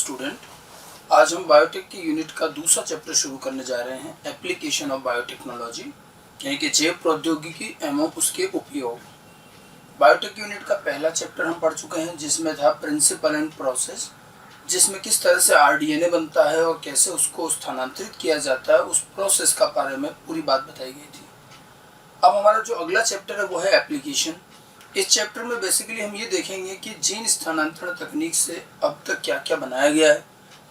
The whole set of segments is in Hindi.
स्टूडेंट, आज हम बायोटेक की यूनिट का दूसरा चैप्टर शुरू करने जा रहे हैं, एप्लीकेशन ऑफ बायोटेक्नोलॉजी, यानी कि जैव प्रौद्योगिकी एवं उसके उपयोग। बायोटेक यूनिट का पहला चैप्टर हम पढ़ चुके हैं, जिसमें था प्रिंसिपल एंड प्रोसेस, जिसमें किस तरह से आरडीएनए बनता है और कैसे उसको स्थानांतरित किया जाता है, उस प्रोसेस का बारे में पूरी बात बताई गई थी। अब हमारा जो अगला चैप्टर है वो है एप्लीकेशन। इस चैप्टर में बेसिकली हम ये देखेंगे कि जीन स्थानांतरण तकनीक से अब तक क्या क्या बनाया गया है,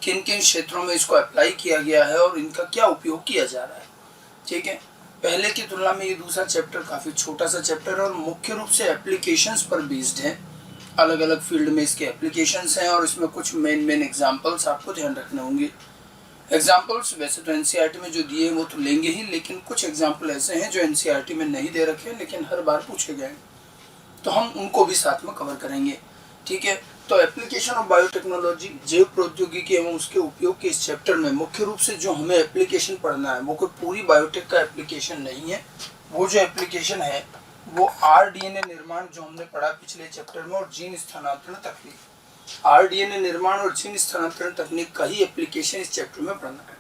किन किन क्षेत्रों में इसको अप्लाई किया गया है और इनका क्या उपयोग किया जा रहा है। ठीक है, पहले की तुलना में ये दूसरा चैप्टर काफ़ी छोटा सा चैप्टर है और मुख्य रूप से एप्लीकेशंस पर बेस्ड है। अलग अलग फील्ड में इसके एप्लीकेशंस हैं और इसमें कुछ मेन एग्जाम्पल्स आपको ध्यान रखने होंगे। एग्जाम्पल्स वैसे तो एनसीईआरटी में जो दिए हैं वो तो लेंगे ही, लेकिन कुछ एग्जाम्पल ऐसे हैं जो एनसीईआरटी में नहीं दे रखे हैं लेकिन हर बार पूछे गए, तो हम उनको भी साथ में कवर करेंगे। ठीक है, तो एप्लीकेशन ऑफ बायोटेक्नोलॉजी, जैव प्रौद्योगिकी एवं उसके उपयोग के इस चैप्टर में मुख्य रूप से जो हमें एप्लीकेशन पढ़ना है वो कोई पूरी बायोटेक का एप्लीकेशन नहीं है। वो जो एप्लीकेशन है वो आरडीएनए निर्माण जो हमने पढ़ा पिछले चैप्टर में, और जीन स्थानांतरण तकनीक। आरडीएनए निर्माण और जीन स्थानांतरण तकनीक का ही एप्लीकेशन इस चैप्टर में पढ़ना है।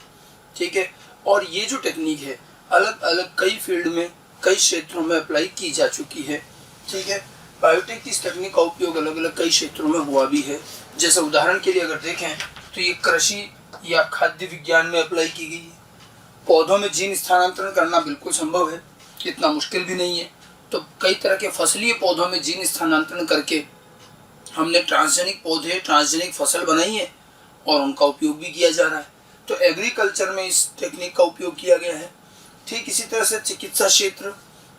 ठीक है, और ये जो टेक्निक है अलग अलग कई फील्ड में, कई क्षेत्रों में अप्लाई की जा चुकी है। ठीक है, बायोटेक की इस तकनीक का उपयोग अलग अलग कई क्षेत्रों में हुआ भी है। जैसे उदाहरण के लिए अगर देखें तो ये कृषि या खाद्य विज्ञान में अप्लाई की गई है। पौधों में जीन स्थानांतरण करना बिल्कुल संभव है, इतना मुश्किल भी नहीं है। तो कई तरह के फसलीय पौधों में जीन स्थानांतरण करके हमने ट्रांसजेनिक पौधे, ट्रांसजेनिक फसल बनाई है और उनका उपयोग भी किया जा रहा है। तो एग्रीकल्चर में इस टेक्निक का उपयोग किया गया है। ठीक इसी तरह से चिकित्सा क्षेत्र,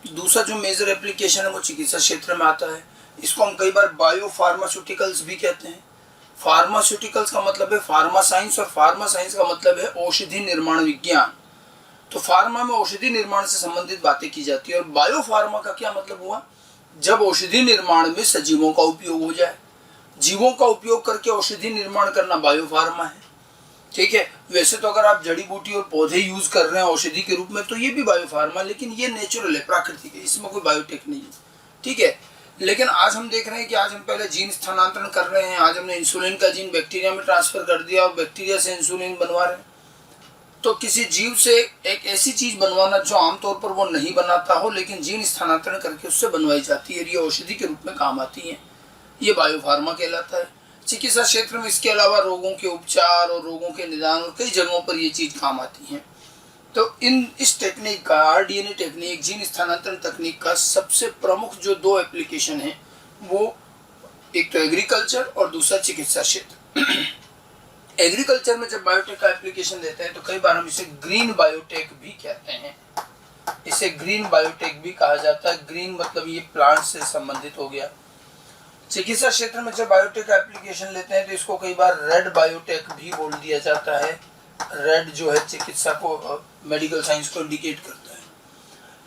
दूसरा जो मेजर एप्लीकेशन है वो चिकित्सा क्षेत्र में आता है। इसको हम कई बार बायो फार्मास्यूटिकल्स भी कहते हैं। फार्मास्यूटिकल्स का मतलब है फार्मा साइंस और फार्मा साइंस का मतलब है औषधि निर्माण विज्ञान। तो फार्मा में औषधि निर्माण से संबंधित बातें की जाती है। और बायो फार्मा का क्या मतलब हुआ, जब औषधि निर्माण में सजीवों का उपयोग हो जाए, जीवों का उपयोग करके औषधि निर्माण करना बायो फार्मा है। ठीक है, वैसे तो अगर आप जड़ी बूटी और पौधे यूज कर रहे हैं औषधि के रूप में तो ये भी बायो फार्मा, लेकिन ये नेचुरल है, प्राकृतिक है, इसमें कोई बायोटेक नहीं है। ठीक है, लेकिन आज हम देख रहे हैं कि आज हम पहले जीन स्थानांतरण कर रहे हैं। आज हमने इंसुलिन का जीन बैक्टीरिया में ट्रांसफर कर दिया और बैक्टीरिया से इंसुलिन बनवा रहे हैं। तो किसी जीव से एक ऐसी चीज बनवाना जो आमतौर पर वो नहीं बनाता हो, लेकिन जीन स्थानांतरण करके उससे बनवाई जाती है, ये औषधि के रूप में काम आती है, ये बायो फार्मा कहलाता है। चिकित्सा क्षेत्र में इसके अलावा रोगों के उपचार और रोगों के निदान और कई जगहों पर ये चीज काम आती है। तो इस टेक्निक का, आरडीएनए टेक्निक, जीन स्थानांतरण तकनीक का सबसे प्रमुख जो दो एप्लीकेशन है वो एक तो एग्रीकल्चर और दूसरा चिकित्सा क्षेत्र। एग्रीकल्चर में जब बायोटेक का एप्लीकेशन देते हैं तो कई बार हम इसे ग्रीन बायोटेक भी कहते हैं। इसे ग्रीन बायोटेक भी कहा जाता है। ग्रीन मतलब ये प्लांट से संबंधित हो गया। चिकित्सा क्षेत्र में जब बायोटेक का एप्लीकेशन लेते हैं तो इसको कई बार रेड बायोटेक भी बोल दिया जाता है। रेड जो है चिकित्सा को, मेडिकल साइंस को इंडिकेट करता है।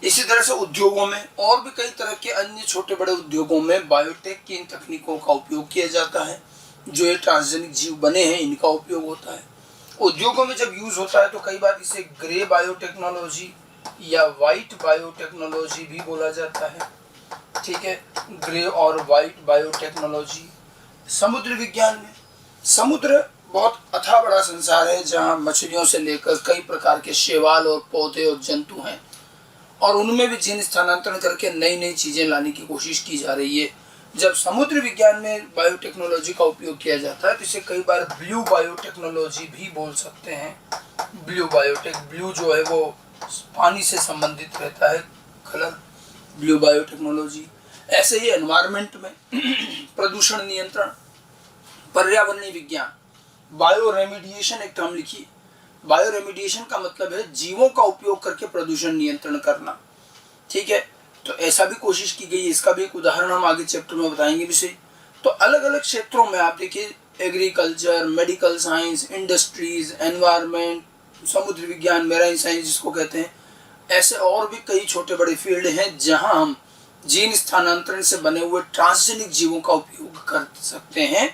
इसी तरह से उद्योगों में और भी कई तरह के अन्य छोटे बड़े उद्योगों में बायोटेक की इन तकनीकों का उपयोग किया जाता है। जो ये ट्रांसजेनिक जीव बने हैं इनका उपयोग होता है। उद्योगों में जब यूज होता है तो कई बार इसे ग्रे बायोटेक्नोलॉजी या वाइट बायोटेक्नोलॉजी भी बोला जाता है। ठीक है, ग्रे और वाइट बायोटेक्नोलॉजी। समुद्र विज्ञान में, समुद्र बहुत अथाह बड़ा संसार है जहाँ मछलियों से लेकर कई प्रकार के शैवाल और पौधे और जंतु हैं, और उनमें भी जीन स्थानांतरण करके नई नई चीजें लाने की कोशिश की जा रही है। जब समुद्र विज्ञान में बायोटेक्नोलॉजी का उपयोग किया जाता है तो इसे कई बार ब्लू बायोटेक्नोलॉजी भी बोल सकते हैं। ब्लू बायोटेक, ब्लू जो है वो पानी से संबंधित रहता है, कलर, ब्लू बायोटेक्नोलॉजी। ऐसे ही एनवायरनमेंट में प्रदूषण नियंत्रण, पर्यावरणीय विज्ञान, बायो रेमिडिएशन एक टर्म लिखिए। बायो रेमिडिएशन का मतलब है जीवों का उपयोग करके प्रदूषण नियंत्रण करना। ठीक है, तो ऐसा भी कोशिश की गई है। इसका भी एक उदाहरण हम आगे चैप्टर में बताएंगे विषय। तो अलग अलग क्षेत्रों में आप देखिए, agriculture, medical science, industries, environment, समुद्र विज्ञान, मेराइन साइंस जिसको कहते हैं, ऐसे और भी कई छोटे बड़े फील्ड हैं जहां हम जीन स्थानांतरण से बने हुए ट्रांसजेनिक जीवों का उपयोग कर सकते हैं।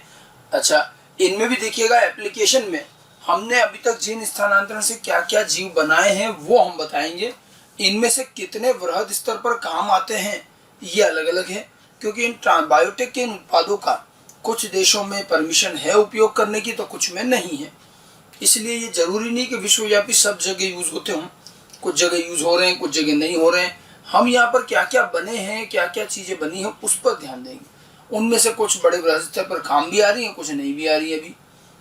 अच्छा, इनमें भी देखिएगा एप्लीकेशन में हमने अभी तक जीन स्थानांतरण से क्या क्या जीव बनाए हैं वो हम बताएंगे। इनमें से कितने वृहद स्तर पर काम आते हैं ये अलग अलग है, क्योंकि इन बायोटेक के इन उत्पादों का कुछ देशों में परमिशन है उपयोग करने की तो कुछ में नहीं है। इसलिए ये जरूरी नहीं कि विश्वव्यापी सब जगह यूज होते हों, कुछ जगह यूज हो रहे हैं, कुछ जगह नहीं हो रहे हैं। हम यहाँ पर क्या क्या बने हैं, क्या क्या चीजें बनी हैं, उस पर ध्यान देंगे। उनमें से कुछ बड़े बड़े स्तर पर काम भी आ रही हैं, कुछ नहीं भी आ रही है अभी।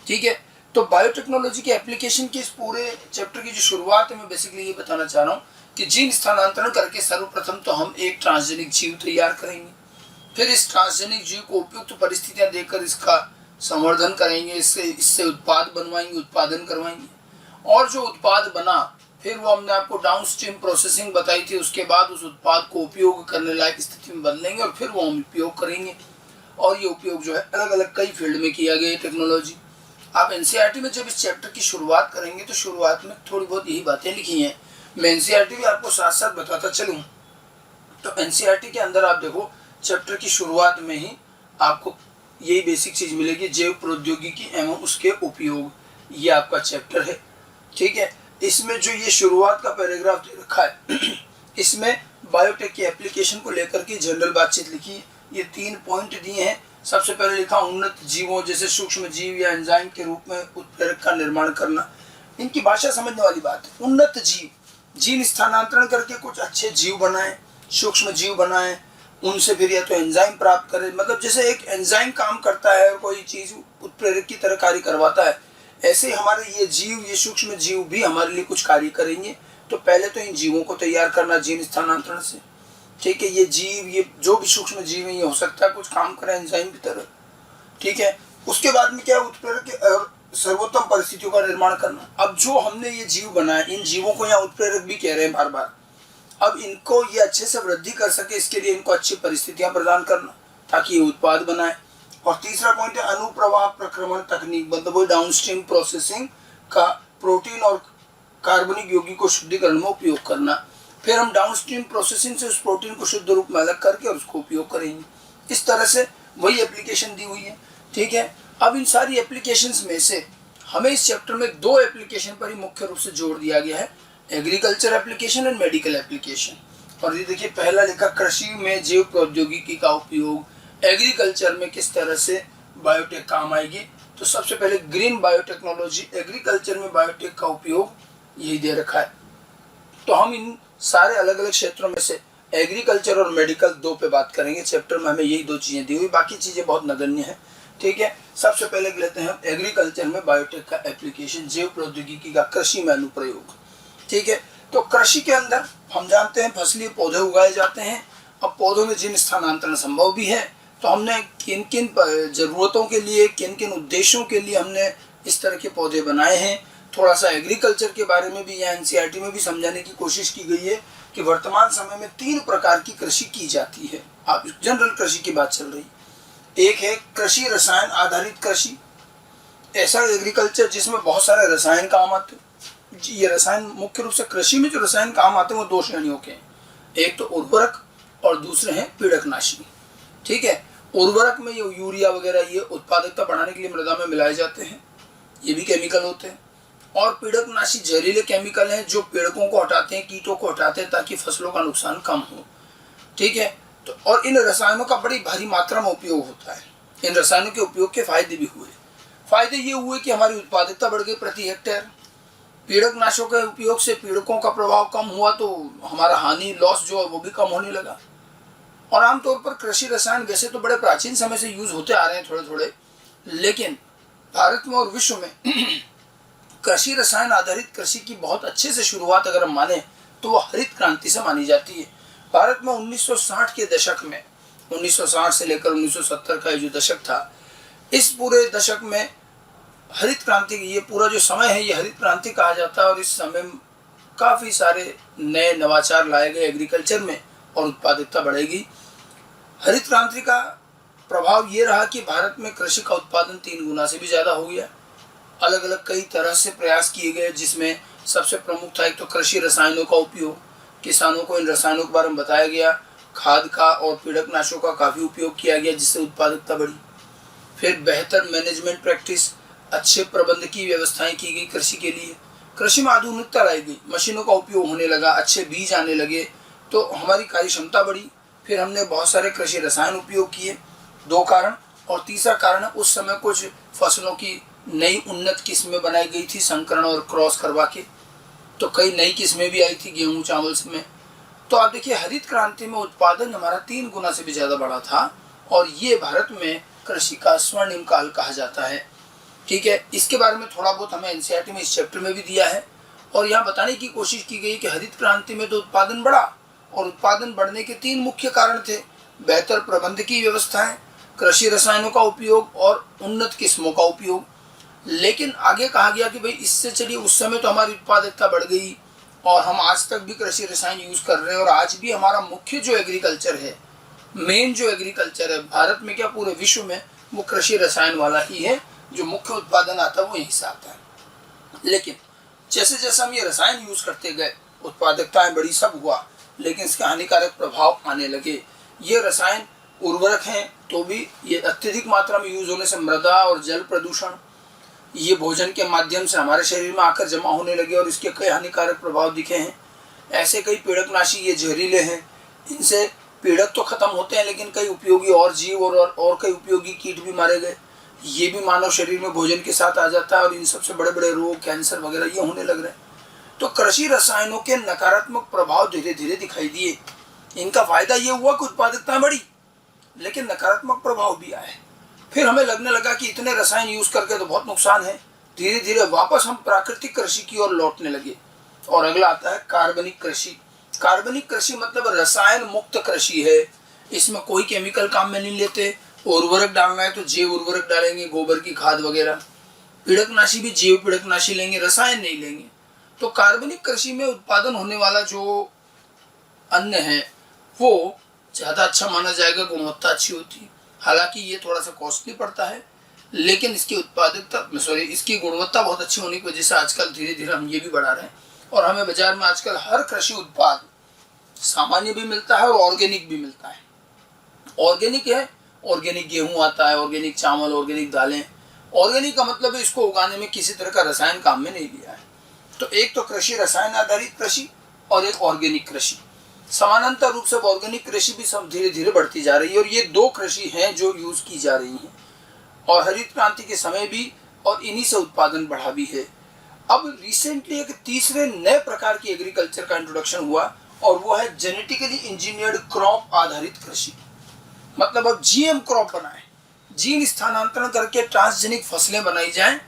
ठीक है, तो बायोटेक्नोलॉजी के एप्लीकेशन के इस पूरे चैप्टर की जो शुरुआत है, मैं बेसिकली ये बताना चाह रहा हूँ कि जीन स्थानांतरण करके सर्वप्रथम तो हम एक ट्रांसजेनिक जीव तैयार करेंगे। फिर इस ट्रांसजेनिक जीव को उपयुक्त परिस्थितियां देकर इसका संवर्धन करेंगे, इससे उत्पाद बनवाएंगे, उत्पादन करवाएंगे। और जो उत्पाद बना, फिर वो हमने आपको डाउनस्ट्रीम प्रोसेसिंग बताई थी, उसके बाद उस उत्पाद को उपयोग करने लायक स्थिति में बदलेंगे और फिर वो हम उपयोग करेंगे। और ये उपयोग जो है अलग अलग कई फील्ड में किया गया टेक्नोलॉजी। आप एनसीईआरटी में जब इस चैप्टर की शुरुआत करेंगे तो शुरुआत में थोड़ी बहुत यही बातें लिखी हैं। मैं एनसीईआरटी भी आपको साथ साथ बताता चलूँ। तो एनसीईआरटी के अंदर आप देखो, चैप्टर की शुरुआत में ही आपको यही बेसिक चीज मिलेगी, जैव प्रौद्योगिकी एवं उसके उपयोग, ये आपका चैप्टर है। ठीक है, इसमें जो ये शुरुआत का पैराग्राफ दे रखा है, इसमें बायोटेक की एप्लीकेशन को लेकर के जनरल बातचीत लिखी है। ये 3 पॉइंट दिए हैं। सबसे पहले लिखा उन्नत जीवों जैसे सूक्ष्म जीव या एंजाइम के रूप में उत्प्रेरक का निर्माण करना। इनकी भाषा समझने वाली बात है। उन्नत जीव, जीन स्थानांतरण करके कुछ अच्छे जीव बनाएं, सूक्ष्म जीव बनाएं, उनसे फिर या तो एंजाइम प्राप्त करें। मतलब जैसे एक एंजाइम काम करता है और कोई चीज उत्प्रेरक की तरह कार्य करवाता है, ऐसे ही हमारे ये जीव, ये सूक्ष्म जीव भी हमारे लिए कुछ कार्य करेंगे। तो पहले तो इन जीवों को तैयार करना जीन स्थानांतरण से। ठीक है, ये जीव, ये जो भी सूक्ष्म जीव है, ये हो सकता है कुछ काम करे एंजाइम की तरह। ठीक है, उसके बाद में क्या, उत्प्रेरक के सर्वोत्तम परिस्थितियों का निर्माण करना। अब जो हमने ये जीव बनाए, इन जीवों को यहाँ उत्प्रेरक भी कह रहे हैं बार बार। अब इनको ये अच्छे से वृद्धि कर सके, इसके लिए इनको अच्छी परिस्थितियां प्रदान करना ताकि ये उत्पाद बनाए। और तीसरा पॉइंट है अनुप्रवाह प्रक्रमण तकनीक, मतलब वो डाउनस्ट्रीम प्रोसेसिंग का प्रोटीन और कार्बनिक यौगिक को शुद्धिकरण में उपयोग करना। फिर हम डाउनस्ट्रीम प्रोसेसिंग से उस प्रोटीन को शुद्ध रूप में अलग करके और उसको उपयोग करेंगे। इस तरह से वही एप्लीकेशन दी हुई है। ठीक है, अब इन सारी एप्लीकेशंस में से हमें इस चैप्टर में 2 एप्लीकेशन पर ही मुख्य रूप से जोर दिया गया है, agriculture application and medical application. और ये देखिए, पहला लिखा कृषि में जैव प्रौद्योगिकी का उपयोग, एग्रीकल्चर में किस तरह से बायोटेक काम आएगी। तो सबसे पहले ग्रीन बायोटेक्नोलॉजी, एग्रीकल्चर में बायोटेक का उपयोग, यही दे रखा है। तो हम इन सारे अलग अलग क्षेत्रों में से एग्रीकल्चर और मेडिकल 2 पे बात करेंगे। चैप्टर में हमें यही 2 चीजें दी हुई, बाकी चीजें बहुत नगण्य हैं। ठीक है, सबसे पहले लेते हैं एग्रीकल्चर में बायोटेक का एप्लीकेशन, जैव प्रौद्योगिकी का कृषि में अनुप्रयोग। ठीक है, तो कृषि के अंदर हम जानते हैं फसली पौधे उगाए जाते हैं। अब पौधों में जीन स्थानांतरण संभव भी है, तो हमने किन किन जरूरतों के लिए, किन किन उद्देश्यों के लिए हमने इस तरह के पौधे बनाए हैं। थोड़ा सा एग्रीकल्चर के बारे में भी यहाँ एनसीईआरटी में भी समझाने की कोशिश की गई है कि वर्तमान समय में 3 प्रकार की कृषि की जाती है। आप जनरल कृषि की बात चल रही। एक है कृषि रसायन आधारित कृषि, ऐसा एग्रीकल्चर जिसमें बहुत सारे रसायन काम आते हैं। ये रसायन मुख्य रूप से कृषि में जो रसायन काम आते हैं वो 2 श्रेणियों के हैं, एक तो उर्वरक और दूसरे हैं पीड़कनाशी। ठीक है, उर्वरक में ये यूरिया वगैरह, ये उत्पादकता बढ़ाने के लिए मृदा में मिलाए जाते हैं, ये भी केमिकल होते हैं। और पीड़कनाशी जहरीले केमिकल हैं जो पेड़कों को हटाते हैं, कीटों को हटाते हैं ताकि फसलों का नुकसान कम हो। ठीक है, तो और इन रसायनों का बड़ी भारी मात्रा में उपयोग होता है। इन रसायनों के उपयोग के फायदे भी हुए। फायदे ये हुए कि हमारी उत्पादकता बढ़ गई प्रति हेक्टेयर। पीड़कनाशों के उपयोग से पीड़कों का प्रभाव कम हुआ तो हमारा हानि, लॉस जो है वो भी कम होने लगा। और आमतौर पर कृषि रसायन वैसे तो बड़े प्राचीन समय से यूज होते आ रहे हैं थोड़े थोड़े, लेकिन भारत में और विश्व में कृषि रसायन आधारित कृषि की बहुत अच्छे से शुरुआत अगर हम माने तो वो हरित क्रांति से मानी जाती है। भारत में 1960 के दशक में, 1960 से लेकर 1970 का जो दशक था, इस पूरे दशक में हरित क्रांति, ये पूरा जो समय है ये हरित क्रांति कहा जाता है। और इस समय काफ़ी सारे नए नवाचार लाए गए एग्रीकल्चर में और उत्पादकता बढ़ेगी। हरित क्रांति का प्रभाव ये रहा कि भारत में कृषि का उत्पादन 3 गुना से भी ज़्यादा हो गया। अलग अलग कई तरह से प्रयास किए गए, जिसमें सबसे प्रमुख था एक तो कृषि रसायनों का उपयोग। किसानों को इन रसायनों के बारे में बताया गया, खाद का और पीड़कनाशकों का काफ़ी उपयोग किया गया जिससे उत्पादकता बढ़ी। फिर बेहतर मैनेजमेंट प्रैक्टिस, अच्छे प्रबंध की व्यवस्थाएं की गई कृषि के लिए। कृषि में आधुनिकता लाई गई, मशीनों का उपयोग होने लगा, अच्छे बीज आने लगे तो हमारी कार्य क्षमता बढ़ी। फिर हमने बहुत सारे कृषि रसायन उपयोग किए, 2 कारण। और तीसरा कारण है उस समय कुछ फसलों की नई उन्नत किस्में बनाई गई थी संकरण और क्रॉस करवा के, तो कई नई किस्में भी आई थी गेहूं चावल में। तो आप देखिए हरित क्रांति में उत्पादन हमारा 3 गुना से भी ज़्यादा बढ़ा था और ये भारत में कृषि का स्वर्णिम काल कहा जाता है। ठीक है, इसके बारे में थोड़ा बहुत हमें एनसीईआरटी में इस चैप्टर में भी दिया है और यहाँ बताने की कोशिश की गई कि हरित क्रांति में तो उत्पादन बढ़ा और उत्पादन बढ़ने के 3 मुख्य कारण थे: बेहतर प्रबंध की व्यवस्थाएं, कृषि रसायनों का उपयोग और उन्नत किस्मों का उपयोग। लेकिन आगे कहा गया कि भाई इससे चलिए उस समय तो हमारी उत्पादकता बढ़ गई और हम आज तक भी कृषि रसायन यूज कर रहे हैं और आज भी हमारा मुख्य जो एग्रीकल्चर है, मेन जो एग्रीकल्चर है भारत में क्या पूरे विश्व में, वो कृषि रसायन वाला ही है। जो मुख्य उत्पादन आता है वो यहीं से आता है। लेकिन जैसे जैसे हम ये रसायन यूज करते गए उत्पादकताएं बढ़ी, सब हुआ, लेकिन इसके हानिकारक प्रभाव आने लगे। ये रसायन उर्वरक हैं तो भी ये अत्यधिक मात्रा में यूज होने से मृदा और जल प्रदूषण, ये भोजन के माध्यम से हमारे शरीर में आकर जमा होने लगे और इसके कई हानिकारक प्रभाव दिखे हैं। ऐसे कई पीड़कनाशी ये जहरीले हैं, इनसे पीड़क तो खत्म होते हैं लेकिन कई उपयोगी और जीव और कई उपयोगी कीट भी मारे गए। ये भी मानव शरीर में भोजन के साथ आ जाता है और इन सबसे बड़े बड़े रोग, कैंसर वगैरह ये होने लग रहे हैं। तो कृषि रसायनों के नकारात्मक प्रभाव धीरे धीरे दिखाई दिए। इनका फायदा ये हुआ कि उत्पादकता बढ़ी, लेकिन नकारात्मक प्रभाव भी आए। फिर हमें लगने लगा कि इतने रसायन यूज करके तो बहुत नुकसान है। धीरे धीरे वापस हम प्राकृतिक कृषि की ओर लौटने लगे और अगला आता है कार्बनिक कृषि। कार्बनिक कृषि मतलब रसायन मुक्त कृषि है। इसमें कोई केमिकल काम में नहीं लेते। उर्वरक डालना है तो जैव उर्वरक डालेंगे, गोबर की खाद वगैरह। पीड़कनाशी भी जैव पीड़कनाशी लेंगे, रसायन नहीं लेंगे। तो कार्बनिक कृषि में उत्पादन होने वाला जो अन्न है वो ज़्यादा अच्छा माना जाएगा, गुणवत्ता अच्छी होती है। हालांकि ये थोड़ा सा कॉस्टली पड़ता है, लेकिन इसकी इसकी गुणवत्ता बहुत अच्छी होने की वजह से आजकल धीरे धीरे हम ये भी बढ़ा रहे हैं और हमें बाजार में आजकल हर कृषि उत्पाद सामान्य भी मिलता है और ऑर्गेनिक भी मिलता है। ऑर्गेनिक है, ऑर्गेनिक गेहूं आता है, ऑर्गेनिक चावल, ऑर्गेनिक दालें। ऑर्गेनिक का मतलब है इसको उगाने में किसी तरह का रसायन काम में नहीं लिया है। तो एक तो कृषि रसायन आधारित कृषि और एक ऑर्गेनिक कृषि। समानांतर रूप से ऑर्गेनिक कृषि भी सब धीरे धीरे बढ़ती जा रही है और ये 2 कृषि हैं जो यूज की जा रही हैं और हरित क्रांति के समय भी, और इन्हीं से उत्पादन बढ़ा भी है। अब रिसेंटली एक तीसरे नए प्रकार की एग्रीकल्चर का इंट्रोडक्शन हुआ और वो है जेनेटिकली इंजीनियर्ड क्रॉप आधारित कृषि। मतलब अब जीएम क्रॉप बनाए, जीन स्थानांतरण करके ट्रांसजेनिक फसलें बनाई जाएं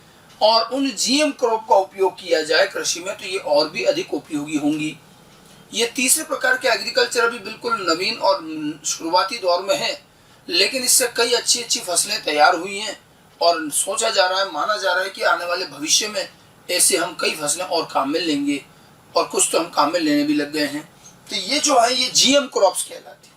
और उन जीएम क्रॉप का उपयोग किया जाए कृषि में, तो ये और भी अधिक उपयोगी होंगी। ये तीसरे प्रकार के एग्रीकल्चर अभी बिल्कुल नवीन और शुरुआती दौर में है, लेकिन इससे कई अच्छी अच्छी फसलें तैयार हुई हैं और सोचा जा रहा है, माना जा रहा है कि आने वाले भविष्य में ऐसे हम कई फसलें और काम में लेंगे और कुछ तो हम काम में लेने भी लग गए हैं। तो ये जो है ये जीएम क्रॉप्स कहलाती है।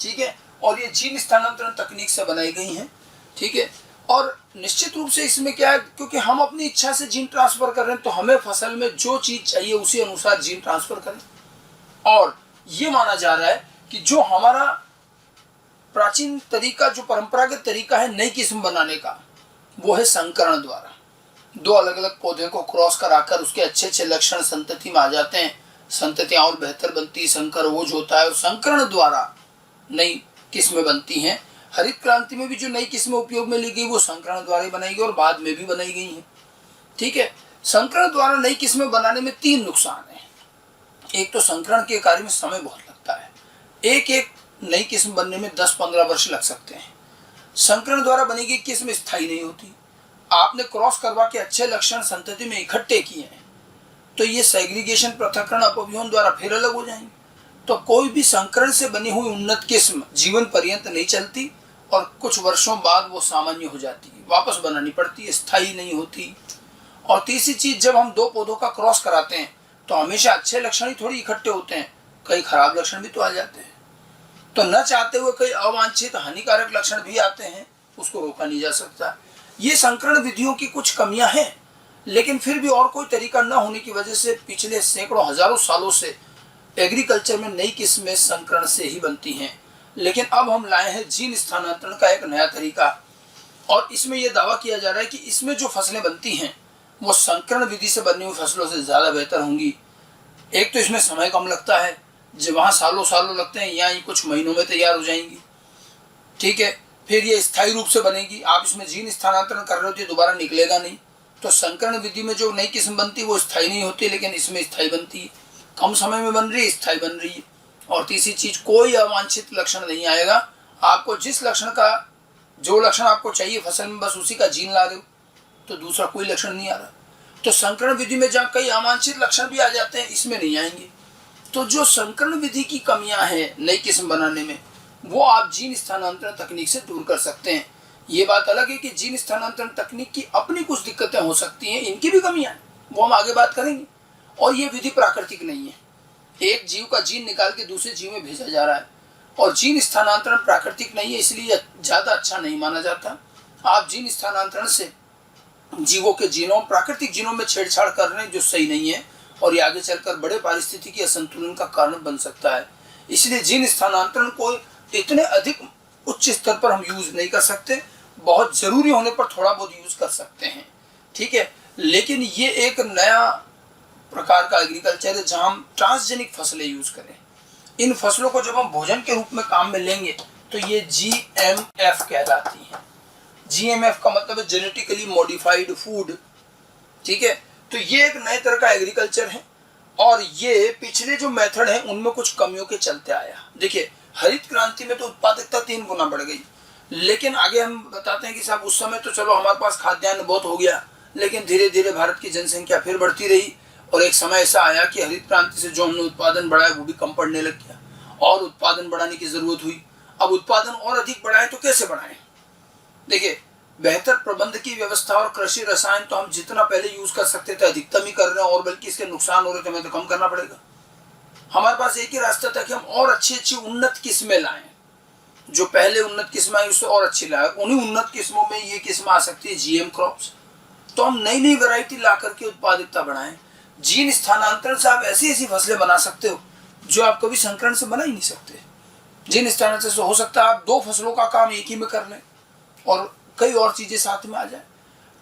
ठीक है, और ये जीन स्थानांतरण तकनीक से बनाई गई हैं। ठीक है, और निश्चित रूप से इसमें क्या है, क्योंकि हम अपनी इच्छा से जीन ट्रांसफर कर रहे हैं तो हमें फसल में जो चीज चाहिए उसी अनुसार जीन ट्रांसफर करें। और ये माना जा रहा है कि जो हमारा प्राचीन तरीका, जो परंपरागत तरीका है नई किस्म बनाने का, वो है संकरण द्वारा। 2 अलग अलग पौधे को क्रॉस कराकर उसके अच्छे अच्छे लक्षण संतति में आ जाते हैं, संततियां और बेहतर बनती, संकर ओज होता है और संकरण द्वारा नई किस्में बनती हैं। हरित क्रांति में भी जो नई किस्में उपयोग में ली गई वो संकरण द्वारा ही बनाई गई और बाद में भी बनाई गई हैं। ठीक है, संकरण द्वारा नई किस्में बनाने में 3 नुकसान है। एक तो संकरण के कार्य में समय बहुत लगता है, एक एक नई किस्म बनने में 10-15 वर्ष लग सकते हैं। संकरण द्वारा बनी गई किस्म स्थायी नहीं होती। आपने क्रॉस करवा के अच्छे लक्षण संतति में इकट्ठे किए हैं तो ये सेग्रीगेशन, पृथक्करण, अपव्यूहन द्वारा फिर अलग हो जाएंगे। तो कोई भी संकरण से बनी हुई उन्नत किस्म जीवन पर्यंत नहीं चलती और कुछ वर्षों बाद वो सामान्य हो जाती है, वापस बनानी पड़ती है, स्थायी नहीं होती। और तीसरी चीज, जब हम 2 पौधों का क्रॉस कराते हैं तो हमेशा अच्छे लक्षण ही थोड़ी इकट्ठे होते हैं, कई खराब लक्षण भी तो आ जाते हैं। तो न चाहते हुए कई अवांछित हानिकारक लक्षण भी आते हैं, उसको रोका नहीं जा सकता। ये संकरण विधियों की कुछ कमियां हैं, लेकिन फिर भी और कोई तरीका न होने की वजह से पिछले सैकड़ों हजारों सालों से एग्रीकल्चर में नई किस्में संकरण से ही बनती हैं। लेकिन अब हम लाए हैं जीन स्थानांतरण का एक नया तरीका और इसमें यह दावा किया जा रहा है कि इसमें जो फसलें बनती हैं वो संकरण विधि से बनी हुई फसलों से ज़्यादा बेहतर होंगी। एक तो इसमें समय कम लगता है, जब वहाँ सालों सालों लगते हैं यहाँ ये कुछ महीनों में तैयार हो जाएंगी। ठीक है, फिर ये स्थायी रूप से बनेगी। आप इसमें जीन स्थानांतरण कर रहे हो तो दोबारा निकलेगा नहीं। तो संकरण विधि में जो नई किस्म बनती है वो स्थायी नहीं होती, लेकिन इसमें स्थायी बनती है, कम समय में बन रही है, स्थायी बन रही है। और तीसरी चीज, कोई अवांछित लक्षण नहीं आएगा। आपको जिस लक्षण का, जो लक्षण आपको चाहिए फसल में, बस उसी का जीन ला रहे हो, तो दूसरा कोई लक्षण नहीं आ रहा। तो संकरण विधि में जहाँ कई अवांछित लक्षण भी आ जाते हैं, इसमें नहीं आएंगे। तो जो संकरण विधि की कमियां हैं नई किस्म बनाने में, वो आप जीन स्थानांतरण तकनीक से दूर कर सकते हैं। ये बात अलग है कि जीन स्थानांतरण तकनीक की अपनी कुछ दिक्कतें हो सकती हैं, इनकी भी कमियां हैं, वो हम आगे बात करेंगे। और ये विधि प्राकृतिक नहीं है, एक जीव का जीन निकाल के दूसरे जीव में भेजा जा रहा है। और जीन स्थानांतरण प्राकृतिक नहीं है, इसलिए ज्यादा अच्छा नहीं माना जाता। आप जीन स्थानांतरण से जीवों के जीनों, प्राकृतिक जीनों में छेड़छाड़ कर रहे हैं, जो सही नहीं है, और ये आगे चलकर बड़े पारिस्थितिकी असंतुलन का कारण बन सकता है। इसलिए जीन स्थानांतरण को इतने अधिक उच्च स्तर पर हम यूज नहीं कर सकते, बहुत जरूरी होने पर थोड़ा बहुत यूज कर सकते हैं, ठीक है। लेकिन ये एक नया प्रकार का एग्रीकल्चर है जहां हम ट्रांसजेनिक फसलें यूज करें। इन फसलों को जब हम भोजन के रूप में काम में लेंगे तो ये GMF कहलाती हैं। GMF का मतलब है जेनेटिकली मॉडिफाइड फूड, ठीक है। तो ये एक नए तरह का एग्रीकल्चर है, और ये पिछले जो मेथड है उनमें कुछ कमियों के चलते आया। देखिए, हरित क्रांति में तो उत्पादकता 3 गुना बढ़ गई, लेकिन आगे हम बताते हैं कि साहब उस समय तो चलो हमारे पास खाद्यान्न बहुत हो गया, लेकिन धीरे धीरे भारत की जनसंख्या फिर बढ़ती रही, और एक समय ऐसा आया कि हरित क्रांति से जो हमने उत्पादन बढ़ाया वो भी कम पड़ने लग गया, और उत्पादन बढ़ाने की जरूरत हुई। अब उत्पादन और अधिक बढ़ाए तो कैसे बढ़ाएं? देखिए, बेहतर प्रबंध की व्यवस्था और कृषि रसायन तो हम जितना पहले यूज कर सकते थे अधिकतम ही कर रहे हैं, और बल्कि इसके नुकसान हो रहे थे, हमें तो कम करना पड़ेगा। हमारे पास एक ही रास्ता था कि हम और अच्छी अच्छी उन्नत किस्में लाएं, जो पहले उन्नत किस्में आई उससे और अच्छी लाए। उन्हीं उन्नत किस्मों में ये किस्म आ सकती है GM क्रॉप्स। तो हम नई नई वैरायटी ला करके उत्पादकता बढ़ाएं। जीन स्थानांतरण से आप ऐसी ऐसी फसलें बना सकते हो जो आप कभी संकरण से बना ही नहीं सकते। जीन स्थानांतरण से हो सकता है आप 2 फसलों का काम एक ही में कर लें और कई और चीजें साथ में आ जाए।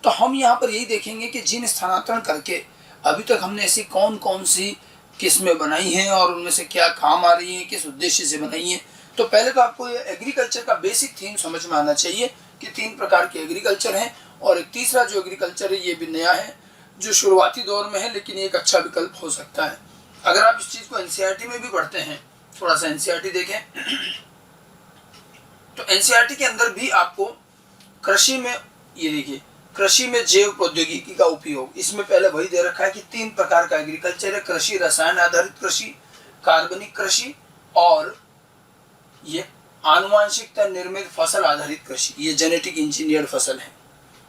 तो हम यहाँ पर यही देखेंगे कि जीन स्थानांतरण करके अभी तक हमने ऐसी कौन कौन सी किस्में बनाई हैं और उनमें से क्या काम आ रही हैं, किस उद्देश्य से बनाई हैं। तो पहले तो आपको ये एग्रीकल्चर का बेसिक थीम समझ में आना चाहिए कि 3 प्रकार के एग्रीकल्चर हैं, और एक तीसरा जो एग्रीकल्चर है ये भी नया है, जो शुरुआती दौर में है, लेकिन एक अच्छा विकल्प हो सकता है। अगर आप इस चीज को NCERT में भी पढ़ते हैं, थोड़ा सा NCERT देखें, तो NCERT के अंदर भी आपको कृषि में, ये देखिए, कृषि में जैव प्रौद्योगिकी का उपयोग, इसमें पहले वही दे रखा है कि 3 प्रकार का एग्रीकल्चर है, कृषि रसायन आधारित कृषि, कार्बनिक कृषि, और ये आनुवांशिकता निर्मित फसल आधारित कृषि, ये जेनेटिक इंजीनियर्ड फसल है,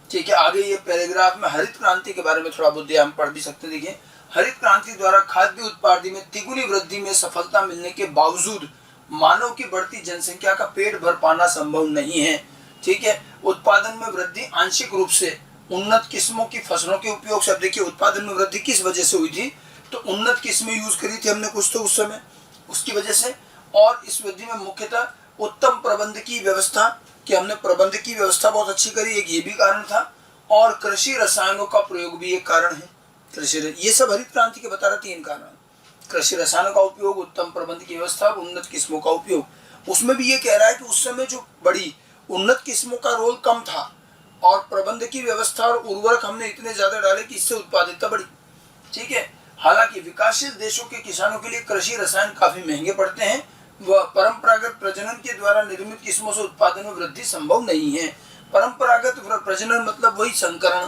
ठीक है। आगे ये पैराग्राफ में हरित क्रांति के बारे में थोड़ा बहुत हम पढ़ भी सकते हैं। देखिए, हरित क्रांति द्वारा खाद्य उत्पादन में तिगुनी वृद्धि में सफलता मिलने के बावजूद मानव की बढ़ती जनसंख्या का पेट भर पाना संभव नहीं है, ठीक है। उत्पादन में वृद्धि आंशिक रूप से उन्नत किस्मों की फसलों के उपयोग से। अब देखिए, उत्पादन में वृद्धि किस वजह से हुई थी, तो उन्नत किस्में यूज करी थी हमने कुछ तो उस समय, उसकी वजह से। और इस वृद्धि में मुख्यतः उत्तम प्रबंध की व्यवस्था, कि हमने प्रबंध की व्यवस्था बहुत अच्छी करी, एक ये भी कारण था, और कृषि रसायनों का प्रयोग भी एक कारण है। ये सब हरित क्रांति के बता रहे 3 कारण, कृषि रसायनों का उपयोग, उत्तम प्रबंध की व्यवस्था और उन्नत किस्मों का उपयोग। उसमें भी ये कह रहा है कि उस समय जो बड़ी उन्नत किस्मों का रोल कम था, और प्रबंध की व्यवस्था और उर्वरक हमने इतने ज्यादा डाले कि इससे उत्पादकता बढ़ी, ठीक है। हालांकि विकासशील देशों के किसानों के लिए कृषि रसायन काफी महंगे पड़ते हैं, वह परंपरागत प्रजनन के द्वारा निर्मित किस्मों से उत्पादन में वृद्धि संभव नहीं है। परंपरागत प्रजनन मतलब वही संकरण।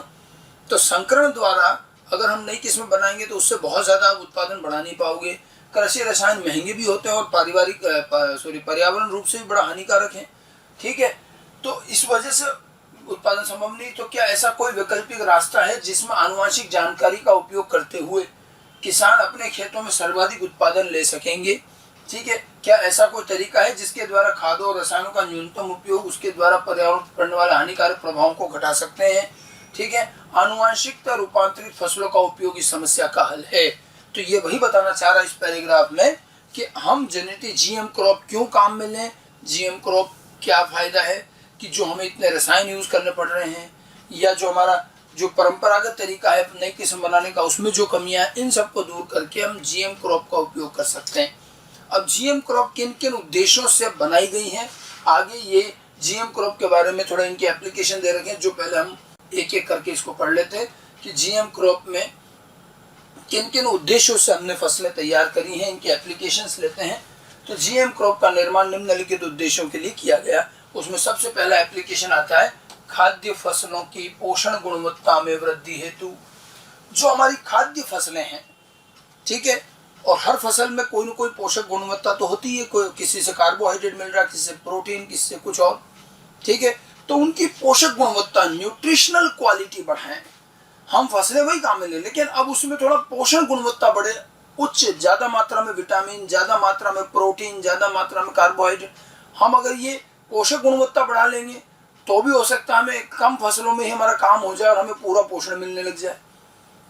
तो संकरण द्वारा अगर हम नई किस्में बनाएंगे तो उससे बहुत ज्यादा उत्पादन बढ़ा नहीं पाओगे। कृषि रसायन महंगे भी होते हैं और पर्यावरण रूप से भी बड़ा हानिकारक है, ठीक है। तो इस वजह से उत्पादन संभव नहीं। तो क्या ऐसा कोई वैकल्पिक रास्ता है जिसमें आनुवांशिक जानकारी का उपयोग करते हुए किसान अपने खेतों में सर्वाधिक उत्पादन ले सकेंगे, ठीक है। क्या ऐसा कोई तरीका है जिसके द्वारा खादों और रसायनों का न्यूनतम उपयोग उसके द्वारा पर्यावरण पर पड़ने वाले हानिकारक प्रभावों को घटा सकते हैं, ठीक है। आनुवांशिकता रूपांतरित फसलों का उपयोग इस समस्या का हल है। तो ये वही बताना चाह रहा है इस पैराग्राफ में कि हम जेनेटिक GM क्रॉप क्यों काम में लें, GM क्रॉप क्या फायदा है, कि जो हमें इतने रसायन यूज करने पड़ रहे हैं, या जो हमारा जो परंपरागत तरीका है नई किस्म बनाने का उसमें जो कमियां हैं, इन सबको दूर करके हम GM क्रॉप का उपयोग कर सकते हैं। अब GM क्रॉप किन किन उद्देश्यों से बनाई गई है, आगे ये जीएम क्रॉप के बारे में थोड़ा इनकी एप्लीकेशन दे रखे हैं, जो पहले हम एक एक करके इसको पढ़ लेते हैं कि जीएम क्रॉप में किन किन उद्देश्यों से हमने फसलें तैयार करी हैं, इनकी एप्लीकेशंस लेते हैं। तो जीएम क्रॉप का निर्माण निम्नलिखित उद्देश्यों के लिए किया गया। उसमें सबसे पहला एप्लीकेशन आता है खाद्य फसलों की पोषण गुणवत्ता में वृद्धि हेतु। जो हमारी खाद्य फसलें हैं, ठीक है, और हर फसल में कोई न कोई पोषक गुणवत्ता तो होती है, कोई किसी से कार्बोहाइड्रेट मिल रहा है, किसी से प्रोटीन, किसी से कुछ और, ठीक है। तो उनकी पोषक गुणवत्ता, न्यूट्रिशनल क्वालिटी बढ़ाएं। हम फसलें वही काम में ले, लेकिन अब उसमें थोड़ा पोषण गुणवत्ता बढ़े, उच्च, ज्यादा मात्रा में विटामिन, ज्यादा मात्रा में प्रोटीन, ज्यादा मात्रा में कार्बोहाइड्रेट। हम अगर ये पोषक गुणवत्ता बढ़ा लेंगे तो भी हो सकता है हमें कम फसलों में ही हमारा काम हो जाए और हमें पूरा पोषण मिलने लग जाए।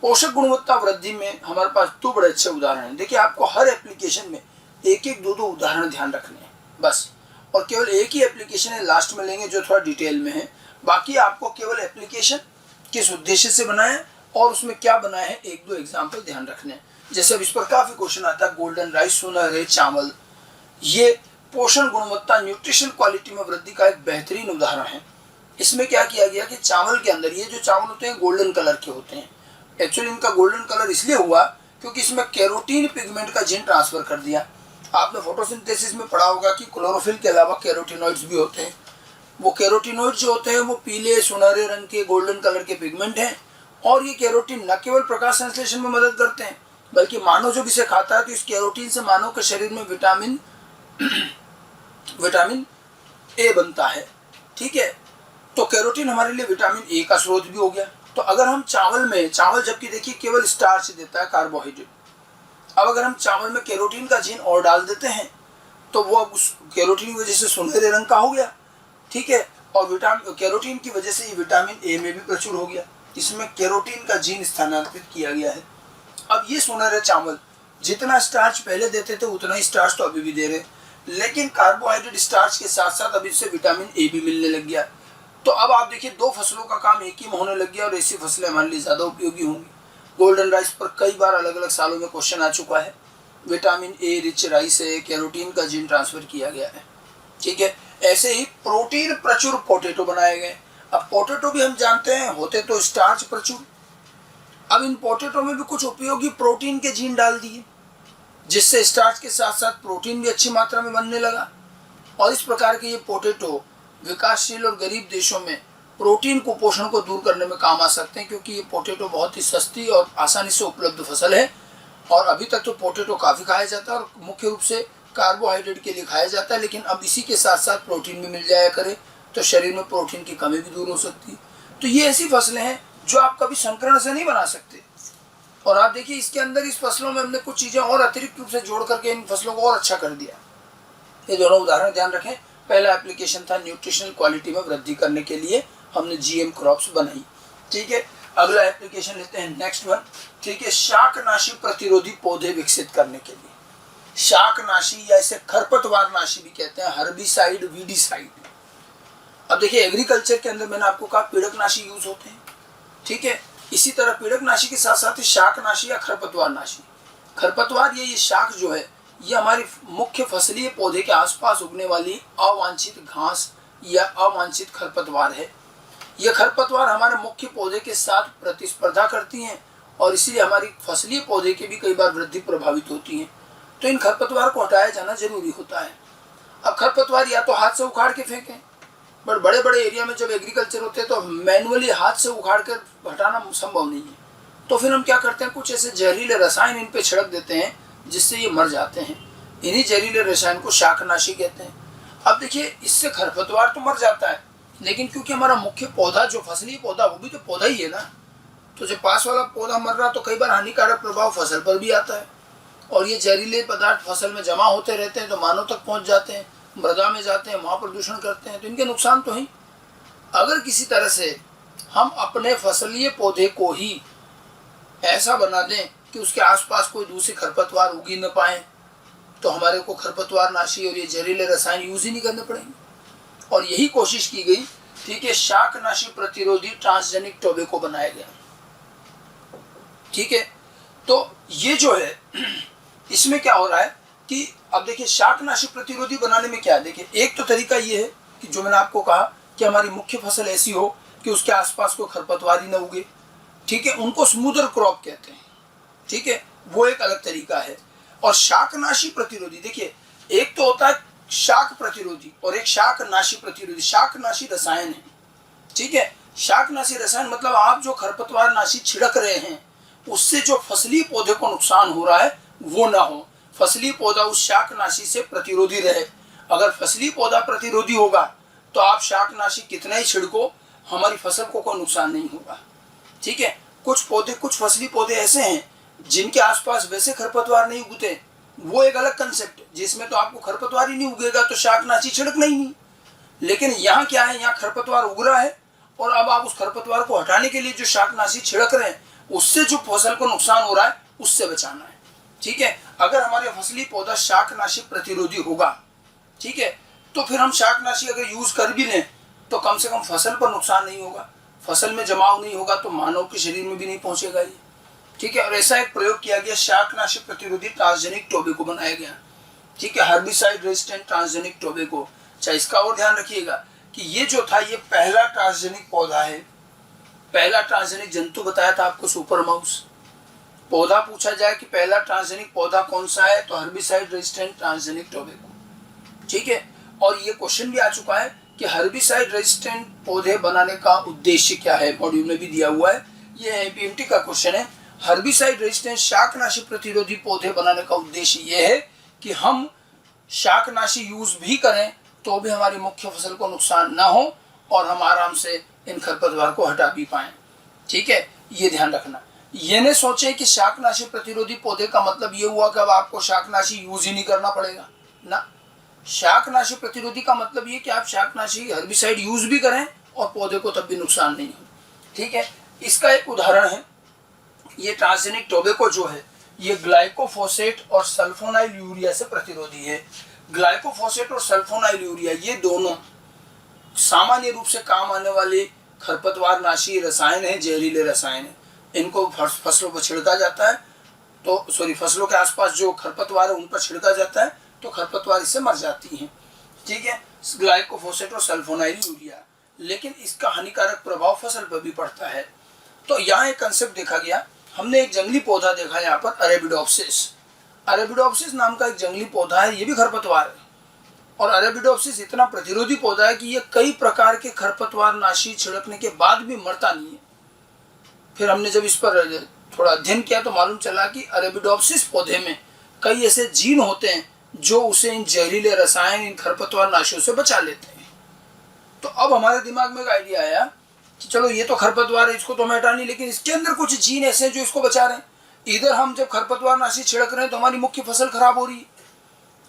पोषक गुणवत्ता वृद्धि में हमारे पास दो बड़े अच्छे उदाहरण हैं। देखिए, आपको हर एप्लीकेशन में एक एक दो उदाहरण ध्यान रखने हैं बस, और केवल एक ही एप्लीकेशन है लास्ट में लेंगे जो थोड़ा डिटेल में है। बाकी आपको केवल एप्लीकेशन किस उद्देश्य से बनाए और उसमें क्या बनाए हैं, एक दो एग्जाम्पल ध्यान रखने हैं। जैसे अब इस पर काफी क्वेश्चन आता है, गोल्डन राइस, सुनहरे चावल, ये पोषण गुणवत्ता, न्यूट्रिशन क्वालिटी में वृद्धि का एक बेहतरीन उदाहरण है। इसमें क्या किया गया कि चावल के अंदर, ये जो चावल होते हैं गोल्डन कलर के होते हैं। एक्चुअली इनका गोल्डन कलर इसलिए हुआ क्योंकि इसमें कैरोटीन पिगमेंट का जीन ट्रांसफर कर दिया। आपने फोटोसिंथेसिस में पढ़ा होगा कि क्लोरोफिल के अलावा कैरोटीनॉइड्स भी होते हैं। वो कैरोटीनॉइड जो होते हैं वो पीले सुनहरे रंग के गोल्डन कलर के पिगमेंट हैं, और ये कैरोटीन न केवल प्रकाश संश्लेषण में मदद करते हैं, बल्कि मानव जब इसे खाता है तो इस कैरोटीन से मानव के शरीर में विटामिन ए बनता है, ठीक है। तो कैरोटीन हमारे लिए विटामिन ए का स्रोत भी हो गया। तो अगर हम चावल जबकि देखिए केवल स्टार्च देता है, कार्बोहाइड्रेट, अब अगर हम चावल में कैरोटीन का जीन और डाल देते हैं तो वो अब उस कैरोटीन की वजह से सुनहरे रंग का हो गया, ठीक है, और कैरोटीन की वजह से ये विटामिन ए में भी प्रचुर हो गया। इसमें कैरोटीन का जीन स्थानांतरित किया गया है। अब ये सुनहरे चावल जितना स्टार्च पहले देते थे उतना ही स्टार्च तो अभी भी दे रहे, लेकिन कार्बोहाइड्रेट स्टार्च के साथ साथ अब इससे विटामिन ए भी मिलने लग गया। तो अब आप देखिए, दो फसलों का काम एक ही में होने लग गया और ऐसी फसलें हमारे लिए ज़्यादा उपयोगी होंगी। गोल्डन राइस पर कई बार अलग अलग सालों में क्वेश्चन आ चुका है। विटामिन ए रिच राइस है, कैरोटीन का जीन ट्रांसफर किया गया है, ठीक है। ऐसे ही प्रोटीन प्रचुर पोटैटो बनाए गए। अब पोटैटो भी हम जानते हैं होते तो स्टार्च प्रचुर, अब इन पोटैटो में भी कुछ उपयोगी प्रोटीन के जीन डाल दिए, जिससे स्टार्च के साथ साथ प्रोटीन भी अच्छी मात्रा में बनने लगा। और इस प्रकार के ये पोटैटो विकासशील और गरीब देशों में प्रोटीन कुपोषण को दूर करने में काम आ सकते हैं, क्योंकि ये पोटैटो बहुत ही सस्ती और आसानी से उपलब्ध फसल है। और अभी तक तो पोटैटो काफ़ी खाया जाता है और मुख्य रूप से कार्बोहाइड्रेट के लिए खाया जाता है, लेकिन अब इसी के साथ साथ प्रोटीन भी मिल जाया करे तो शरीर में प्रोटीन की कमी भी दूर हो सकती है। तो ये ऐसी फसलें हैं जो आप कभी संकरण से नहीं बना सकते। और आप देखिए, इसके अंदर इस फसलों में हमने कुछ चीज़ें और अतिरिक्त रूप से जोड़ करके इन फसलों को और अच्छा कर दिया। ये दोनों उदाहरण ध्यान रखें। पहला एप्लीकेशन था न्यूट्रिशनल क्वालिटी में वृद्धि करने के लिए हमने जीएम क्रॉप्स बनाई, ठीक है। अगला एप्लीकेशन लेते हैं, नेक्स्ट वन, ठीक है, शाकनाशी प्रतिरोधी पौधे विकसित करने के लिए। शाकनाशी या इसे खरपतवार नाशी भी कहते हैं, हर्बिसाइड, वीडिसाइड। अब देखिए, एग्रीकल्चर के अंदर मैंने आपको कहा पीड़कनाशी यूज होते हैं, ठीक है। इसी तरह पीड़कनाशी के साथ साथ ही शाकनाशी या खरपतवार नाशी। खरपतवार ये शाक जो है, ये हमारी मुख्य फसलीय पौधे के आसपास उगने वाली अवांछित घास या अवांछित खरपतवार है। यह खरपतवार हमारे मुख्य पौधे के साथ प्रतिस्पर्धा करती हैं और इसलिए हमारी फसलीय पौधे की भी कई बार वृद्धि प्रभावित होती है। तो इन खरपतवार को हटाया जाना जरूरी होता है। अब खरपतवार या तो हाथ से उखाड़ के फेंकें, बट बड़े बड़े एरिया में जब एग्रीकल्चर होते हैं तो मैनुअली हाथ से उखाड़ कर हटाना संभव नहीं है। तो फिर हम क्या करते हैं, कुछ ऐसे जहरीले रसायन इन पे छिड़क देते हैं जिससे ये मर जाते हैं। इन्हीं जहरीले रसायन को शाकनाशी कहते हैं। अब देखिए, इससे खरपतवार तो मर जाता है, लेकिन क्योंकि हमारा मुख्य पौधा जो फसली पौधा वो भी तो पौधा ही है ना, तो जब पास वाला पौधा मर रहा तो कई बार हानिकारक प्रभाव फसल पर भी आता है। और ये जहरीले पदार्थ फसल में जमा होते रहते हैं तो मानव तक पहुंच जाते हैं, मृदा में जाते हैं, वहाँ प्रदूषण करते हैं, तो इनके नुकसान तो ही। अगर किसी तरह से हम अपने फसलीय पौधे को ही ऐसा बना दें कि उसके आसपास कोई दूसरी खरपतवार उगी न पाए, तो हमारे को खरपतवार नाशी और ये जहरीले रसायन यूज ही नहीं करने पड़ेंगे। और यही कोशिश की गई, ठीक है, शाकनाशी प्रतिरोधी ट्रांसजेनिक टोबैको बनाया गया, ठीक है। तो ये जो है, इसमें क्या हो रहा है कि अब देखिए, शाकनाशी प्रतिरोधी बनाने में क्या है, देखिए, एक तो तरीका ये है कि जो मैंने आपको कहा कि हमारी मुख्य फसल ऐसी हो कि उसके आसपास कोई खरपतवार ही न उगे, ठीक है, उनको स्मूदर क्रॉप कहते हैं, ठीक है, वो एक अलग तरीका है। और शाकनाशी प्रतिरोधी, देखिए एक तो होता है शाक प्रतिरोधी और एक शाकनाशी प्रतिरोधी। शाकनाशी रसायन है, ठीक है, शाकनाशी रसायन मतलब आप जो खरपतवार नाशी छिड़क रहे हैं उससे जो फसली पौधे को नुकसान हो रहा है वो ना हो, फसली पौधा उस शाकनाशी से प्रतिरोधी रहे। अगर फसली पौधा प्रतिरोधी होगा तो आप शाकनाशी कितना ही छिड़को, हमारी फसल को कोई नुकसान नहीं होगा, ठीक है। कुछ पौधे, कुछ फसली पौधे ऐसे हैं जिनके आसपास वैसे खरपतवार नहीं उगते, वो एक अलग कंसेप्ट है, जिसमें तो आपको खरपतवार ही नहीं उगेगा तो शाकनाशी छिड़कना ही नहीं। लेकिन यहाँ क्या है, यहाँ खरपतवार उग रहा है और अब आप उस खरपतवार को हटाने के लिए जो शाकनाशी छिड़क रहे हैं उससे जो फसल को नुकसान हो रहा है उससे बचाना है, ठीक है। अगर हमारे फसली पौधा शाकनाशी प्रतिरोधी होगा, ठीक है, तो फिर हम शाकनाशी अगर यूज कर भी लें तो कम से कम फसल पर नुकसान नहीं होगा, फसल में जमाव नहीं होगा तो मानव के शरीर में भी नहीं पहुंचेगा ये, ठीक है। और ऐसा एक प्रयोग किया गया, शाकनाशी प्रतिरोधी ट्रांसजेनिक टोबैको बनाया गया, ठीक है, हर्बिसाइड रेजिस्टेंट ट्रांसजेनिक टोबैको। अच्छा, इसका और ध्यान रखिएगा कि ये जो था ये पहला ट्रांसजेनिक पौधा है, पहला ट्रांसजेनिक जंतु बताया था आपको सुपर माउस। पौधा पूछा जाए कि पहला ट्रांसजेनिक पौधा कौन सा है तो हर्बिसाइड रेजिस्टेंट ट्रांसजेनिक टोबैको, ठीक है। और ये क्वेश्चन भी आ चुका है कि हर्बिसाइड रेजिस्टेंट पौधे बनाने का उद्देश्य क्या है, मॉड्यूल में भी दिया हुआ है, ये एपीएमटी का क्वेश्चन है। हर्बिसाइड रेजिस्टेंट शाकनाशी प्रतिरोधी पौधे बनाने का उद्देश्य ये है कि हम शाकनाशी यूज भी करें तो भी हमारी मुख्य फसल को नुकसान ना हो और हम आराम से इन खरपतवार को हटा भी पाएं, ठीक है, ये ध्यान रखना। ये न सोचे कि शाकनाशी प्रतिरोधी पौधे का मतलब ये हुआ कि अब आपको शाकनाशी यूज ही नहीं करना पड़ेगा ना। शाकनाशी प्रतिरोधी का मतलब ये कि आप शाकनाशी हर्बिसाइड यूज भी करें और पौधे को तब भी नुकसान नहीं हो, ठीक है। इसका एक उदाहरण है, ये ट्रांसजेनिक टोबैको जो है ये ग्लाइकोफोसेट और सल्फोनाइल यूरिया से प्रतिरोधी है। ग्लाइकोफोसेट और सल्फोनाइल यूरिया ये दोनों सामान्य रूप से काम आने वाले खरपतवार नाशी रसायन है, जहरीले रसायन है। इनको फसलों पर छिड़का जाता है तो फसलों के आसपास जो खरपतवार है उन पर छिड़का जाता है तो खरपतवार इससे मर जाती हैं, ठीक है, ग्लाइकोफोसेट और सल्फोनाइल यूरिया। लेकिन इसका हानिकारक प्रभाव फसल पर भी पड़ता है। तो यहाँ एक कंसेप्ट देखा गया, हमने एक जंगली पौधा देखा यहाँ पर, अरेबिडोप्सिस। अरेबिडोप्सिस नाम का एक जंगली पौधा है, ये भी खरपतवार है और अरेबिडोप्सिस इतना प्रतिरोधी पौधा है कि ये कई प्रकार के खरपतवार नाशी छिड़कने के बाद भी मरता नहीं है। फिर हमने जब इस पर थोड़ा अध्ययन किया तो मालूम चला कि अरेबिडोप्सिस पौधे में कई ऐसे जीन होते हैं जो उसे इन जहरीले रसायन, इन खरपतवार नाशियों से बचा लेते हैं। तो अब हमारे दिमाग में एक आइडिया आया कि चलो ये तो खरपतवार है, इसको तो हमें हटा नहीं, लेकिन इसके अंदर कुछ जीन ऐसे हैं जो इसको बचा रहे हैं। इधर हम जब खरपतवार नाशी छिड़क रहे हैं तो हमारी मुख्य फसल खराब हो रही है,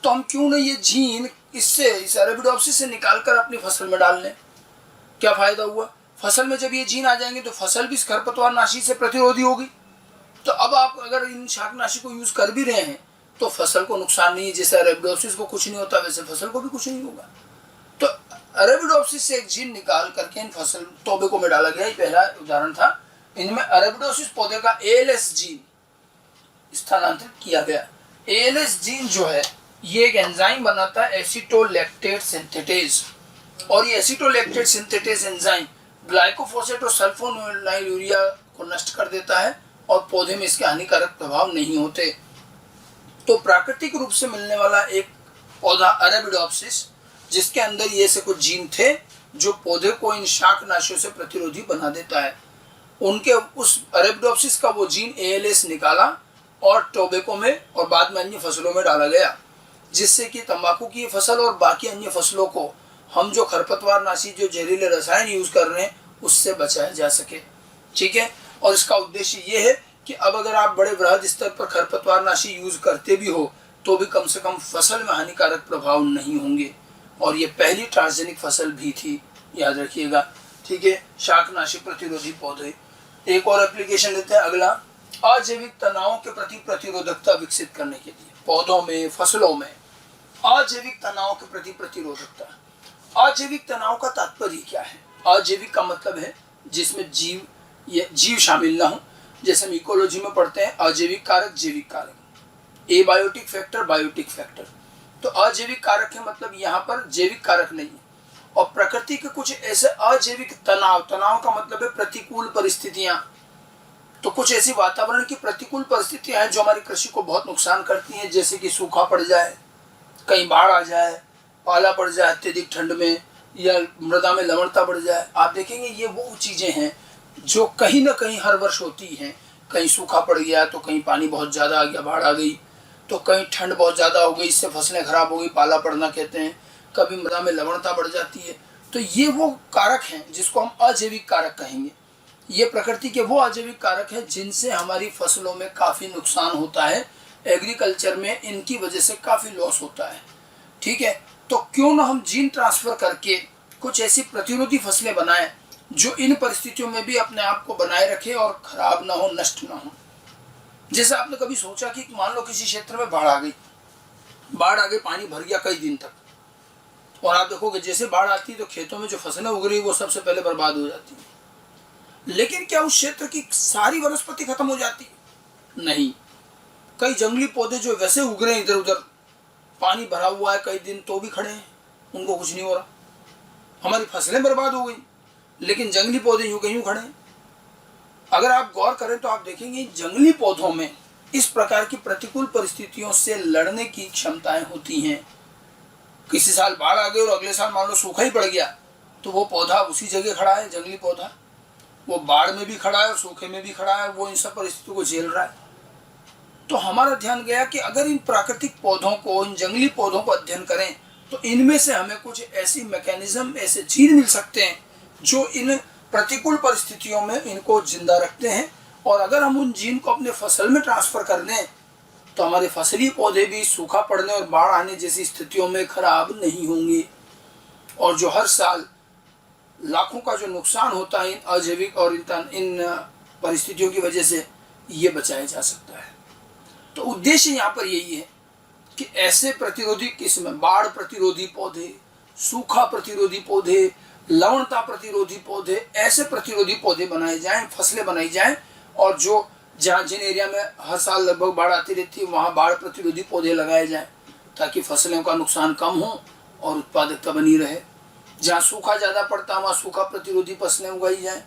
तो हम क्यों नहीं ये जीन इस अरेबिडोप्सिस से निकाल कर अपनी फसल में डाल लें। क्या फायदा हुआ, फसल में जब ये जीन आ जाएंगे तो फसल भी इस खरपतवार नाशी से प्रतिरोधी होगी। तो अब आप अगर इन शाकनाशी को यूज कर भी रहे हैं तो फसल को नुकसान नहीं है, जैसे अरेबिडोप्सिस को कुछ नहीं होता वैसे फसल को भी कुछ नहीं होगा। तो अरेबिडोप्सिस से एक जीन निकाल करके इन फसल टोबैको में डाला गया, ये पहला उदाहरण था। इनमें अरेबिडोप्सिस पौधे का एएलएस जीन स्थानांतरित किया गया। एएलएस जीन जो है ये एक एंजाइम बनाता है, एसिटोलैक्टेट सिंथेटेज, और ये एसिटोलैक्टेट सिंथेटेज एंजाइम ग्लाइकोफोसेट और सल्फोनाइल यूरिया को नष्ट कर देता है और पौधे में इसके हानिकारक प्रभाव नहीं होते। तो प्राकृतिक रूप से मिलने वाला एक पौधा अरेबिडोप्सिस, जिसके अंदर ये से कुछ जीन थे जो पौधे को इन शाकनाशियों से प्रतिरोधी बना देता है, उनके उस अरेबिडोप्सिस का वो जीन एएलएस निकाला और टोबैको में और बाद में अन्य फसलों में डाला गया, जिससे कि तंबाकू की फसल और बाकी अन्य फसलों को हम जो खरपतवार नाशी, जो जहरीले रसायन यूज कर रहे हैं उससे बचाया जा सके, ठीक है। और इसका उद्देश्य ये है कि अब अगर आप बड़े वृहद स्तर पर खरपतवार नाशी यूज करते भी हो तो भी कम से कम फसल में हानिकारक प्रभाव नहीं होंगे। और ये पहली ट्रांसजेनिक फसल भी थी, याद रखिएगा, ठीक है, शाकनाशी प्रतिरोधी पौधे। एक और एप्लीकेशन लेते हैं, अगला, अजैविक तनावों के प्रति प्रतिरोधकता विकसित करने के लिए पौधों में, फसलों में अजैविक तनाव के प्रति प्रतिरोधकता। अजैविक तनाव का तात्पर्य क्या है? अजैविक का मतलब है जिसमें जीव शामिल ना हो, जैसे हम इकोलॉजी में पढ़ते हैं अजैविक कारक, जैविक कारक, एबायोटिक फैक्टर, बायोटिक फैक्टर। तो अजैविक कारक है मतलब यहाँ पर जैविक कारक नहीं है, और प्रकृति के कुछ ऐसे अजैविक तनाव, तनाव का मतलब है प्रतिकूल परिस्थितियां, तो कुछ ऐसी वातावरण की प्रतिकूल परिस्थितियां हैं जो हमारी कृषि को बहुत नुकसान करती हैं, जैसे कि सूखा पड़ जाए, कहीं बाढ़ आ जाए, पाला पड़ जाए अत्यधिक ठंड में, या मृदा में लवणता बढ़ जाए। आप देखेंगे ये वो चीजें हैं जो कहीं ना कहीं हर वर्ष होती हैं। कहीं सूखा पड़ गया तो कहीं पानी बहुत ज़्यादा आ गया, बाढ़ आ गई, तो कहीं ठंड बहुत ज़्यादा हो गई, इससे फसलें खराब हो गई, पाला पड़ना कहते हैं। कभी मृदा में लवणता बढ़ जाती है। तो ये वो कारक हैं जिसको हम अजैविक कारक कहेंगे। ये प्रकृति के वो अजैविक कारक हैं जिनसे हमारी फसलों में काफ़ी नुकसान होता है, एग्रीकल्चर में इनकी वजह से काफ़ी लॉस होता है। ठीक है, तो क्यों ना हम जीन ट्रांसफ़र करके कुछ ऐसी प्रतिरोधी फसलें बनाएं जो इन परिस्थितियों में भी अपने आप को बनाए रखे और खराब ना हो, नष्ट ना हो। जैसे आपने कभी सोचा कि मान लो किसी क्षेत्र में बाढ़ आ गई, पानी भर गया कई दिन तक, और आप देखोगे जैसे बाढ़ आती है तो खेतों में जो फसलें उग रही वो सबसे पहले बर्बाद हो जाती है। लेकिन क्या उस क्षेत्र की सारी वनस्पति खत्म हो जाती है? नहीं। कई जंगली पौधे जो वैसे उग रहे हैं इधर उधर, पानी भरा हुआ है कई दिन तो भी खड़े हैं, उनको कुछ नहीं हो रहा। हमारी फसलें बर्बाद हो गई, लेकिन जंगली पौधे यूं के यूं खड़े हैं। अगर आप गौर करें तो आप देखेंगे जंगली पौधों में इस प्रकार की प्रतिकूल परिस्थितियों से लड़ने की क्षमताएं होती हैं। किसी साल बाढ़ आ गई और अगले साल मान लो सूखा ही पड़ गया, तो वो पौधा उसी जगह खड़ा है, जंगली पौधा, वो बाढ़ में भी खड़ा है और सूखे में भी खड़ा है, वो इन सब परिस्थितियों को झेल रहा है। तो हमारा ध्यान गया कि अगर इन प्राकृतिक पौधों को, इन जंगली पौधों को अध्ययन करें तो इनमें से हमें कुछ ऐसी मैकेनिज्म, ऐसे जीन मिल सकते हैं जो इन प्रतिकूल परिस्थितियों में इनको जिंदा रखते हैं। और अगर हम उन जीन को अपने फसल में ट्रांसफर कर दें तो हमारे फसली पौधे भी सूखा पड़ने और बाढ़ आने जैसी स्थितियों में खराब नहीं होंगे। और जो हर साल लाखों का जो नुकसान होता है इन अजैविक और इन परिस्थितियों की वजह से, ये बचाया जा सकता है। तो उद्देश्य यहाँ पर यही है कि ऐसे प्रतिरोधी किस्म, बाढ़ प्रतिरोधी पौधे, सूखा प्रतिरोधी पौधे, लवणता प्रतिरोधी पौधे, ऐसे प्रतिरोधी पौधे बनाए जाएं, फसलें बनाई जाएं, और जो जहाँ जिन एरिया में हर साल लगभग बाढ़ आती रहती है वहाँ बाढ़ प्रतिरोधी पौधे लगाए जाएं, ताकि फसलों का नुकसान कम हो और उत्पादकता बनी रहे। जहाँ सूखा ज़्यादा पड़ता है वहाँ सूखा प्रतिरोधी फसलें उगाई जाएं।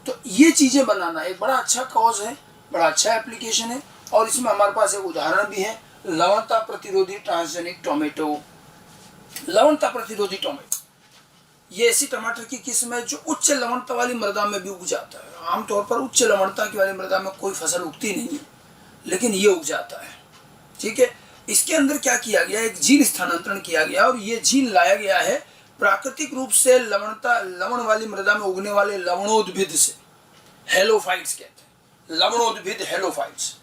तो ये चीज़ें बनाना एक बड़ा अच्छा कॉज है, बड़ा अच्छा एप्लीकेशन है। और इसमें हमारे पास एक उदाहरण भी है, लवणता प्रतिरोधी ट्रांसजेनिक टोमेटो। लवणता प्रतिरोधी टोमेटो ये ऐसी टमाटर की किस्म है जो उच्च लवणता वाली मृदा में भी उग जाता है। आमतौर पर उच्च लवणता की वाली मृदा में कोई फसल उगती नहीं है, लेकिन ये उग जाता है। ठीक है, इसके अंदर क्या किया गया, एक जीन स्थानांतरण किया गया और ये जीन लाया गया है प्राकृतिक रूप से लवण वाली मृदा में उगने वाले लवणोद्भिद से। हेलोफाइट्स कहते हैं, लवणोद्भिद हेलोफाइट्स।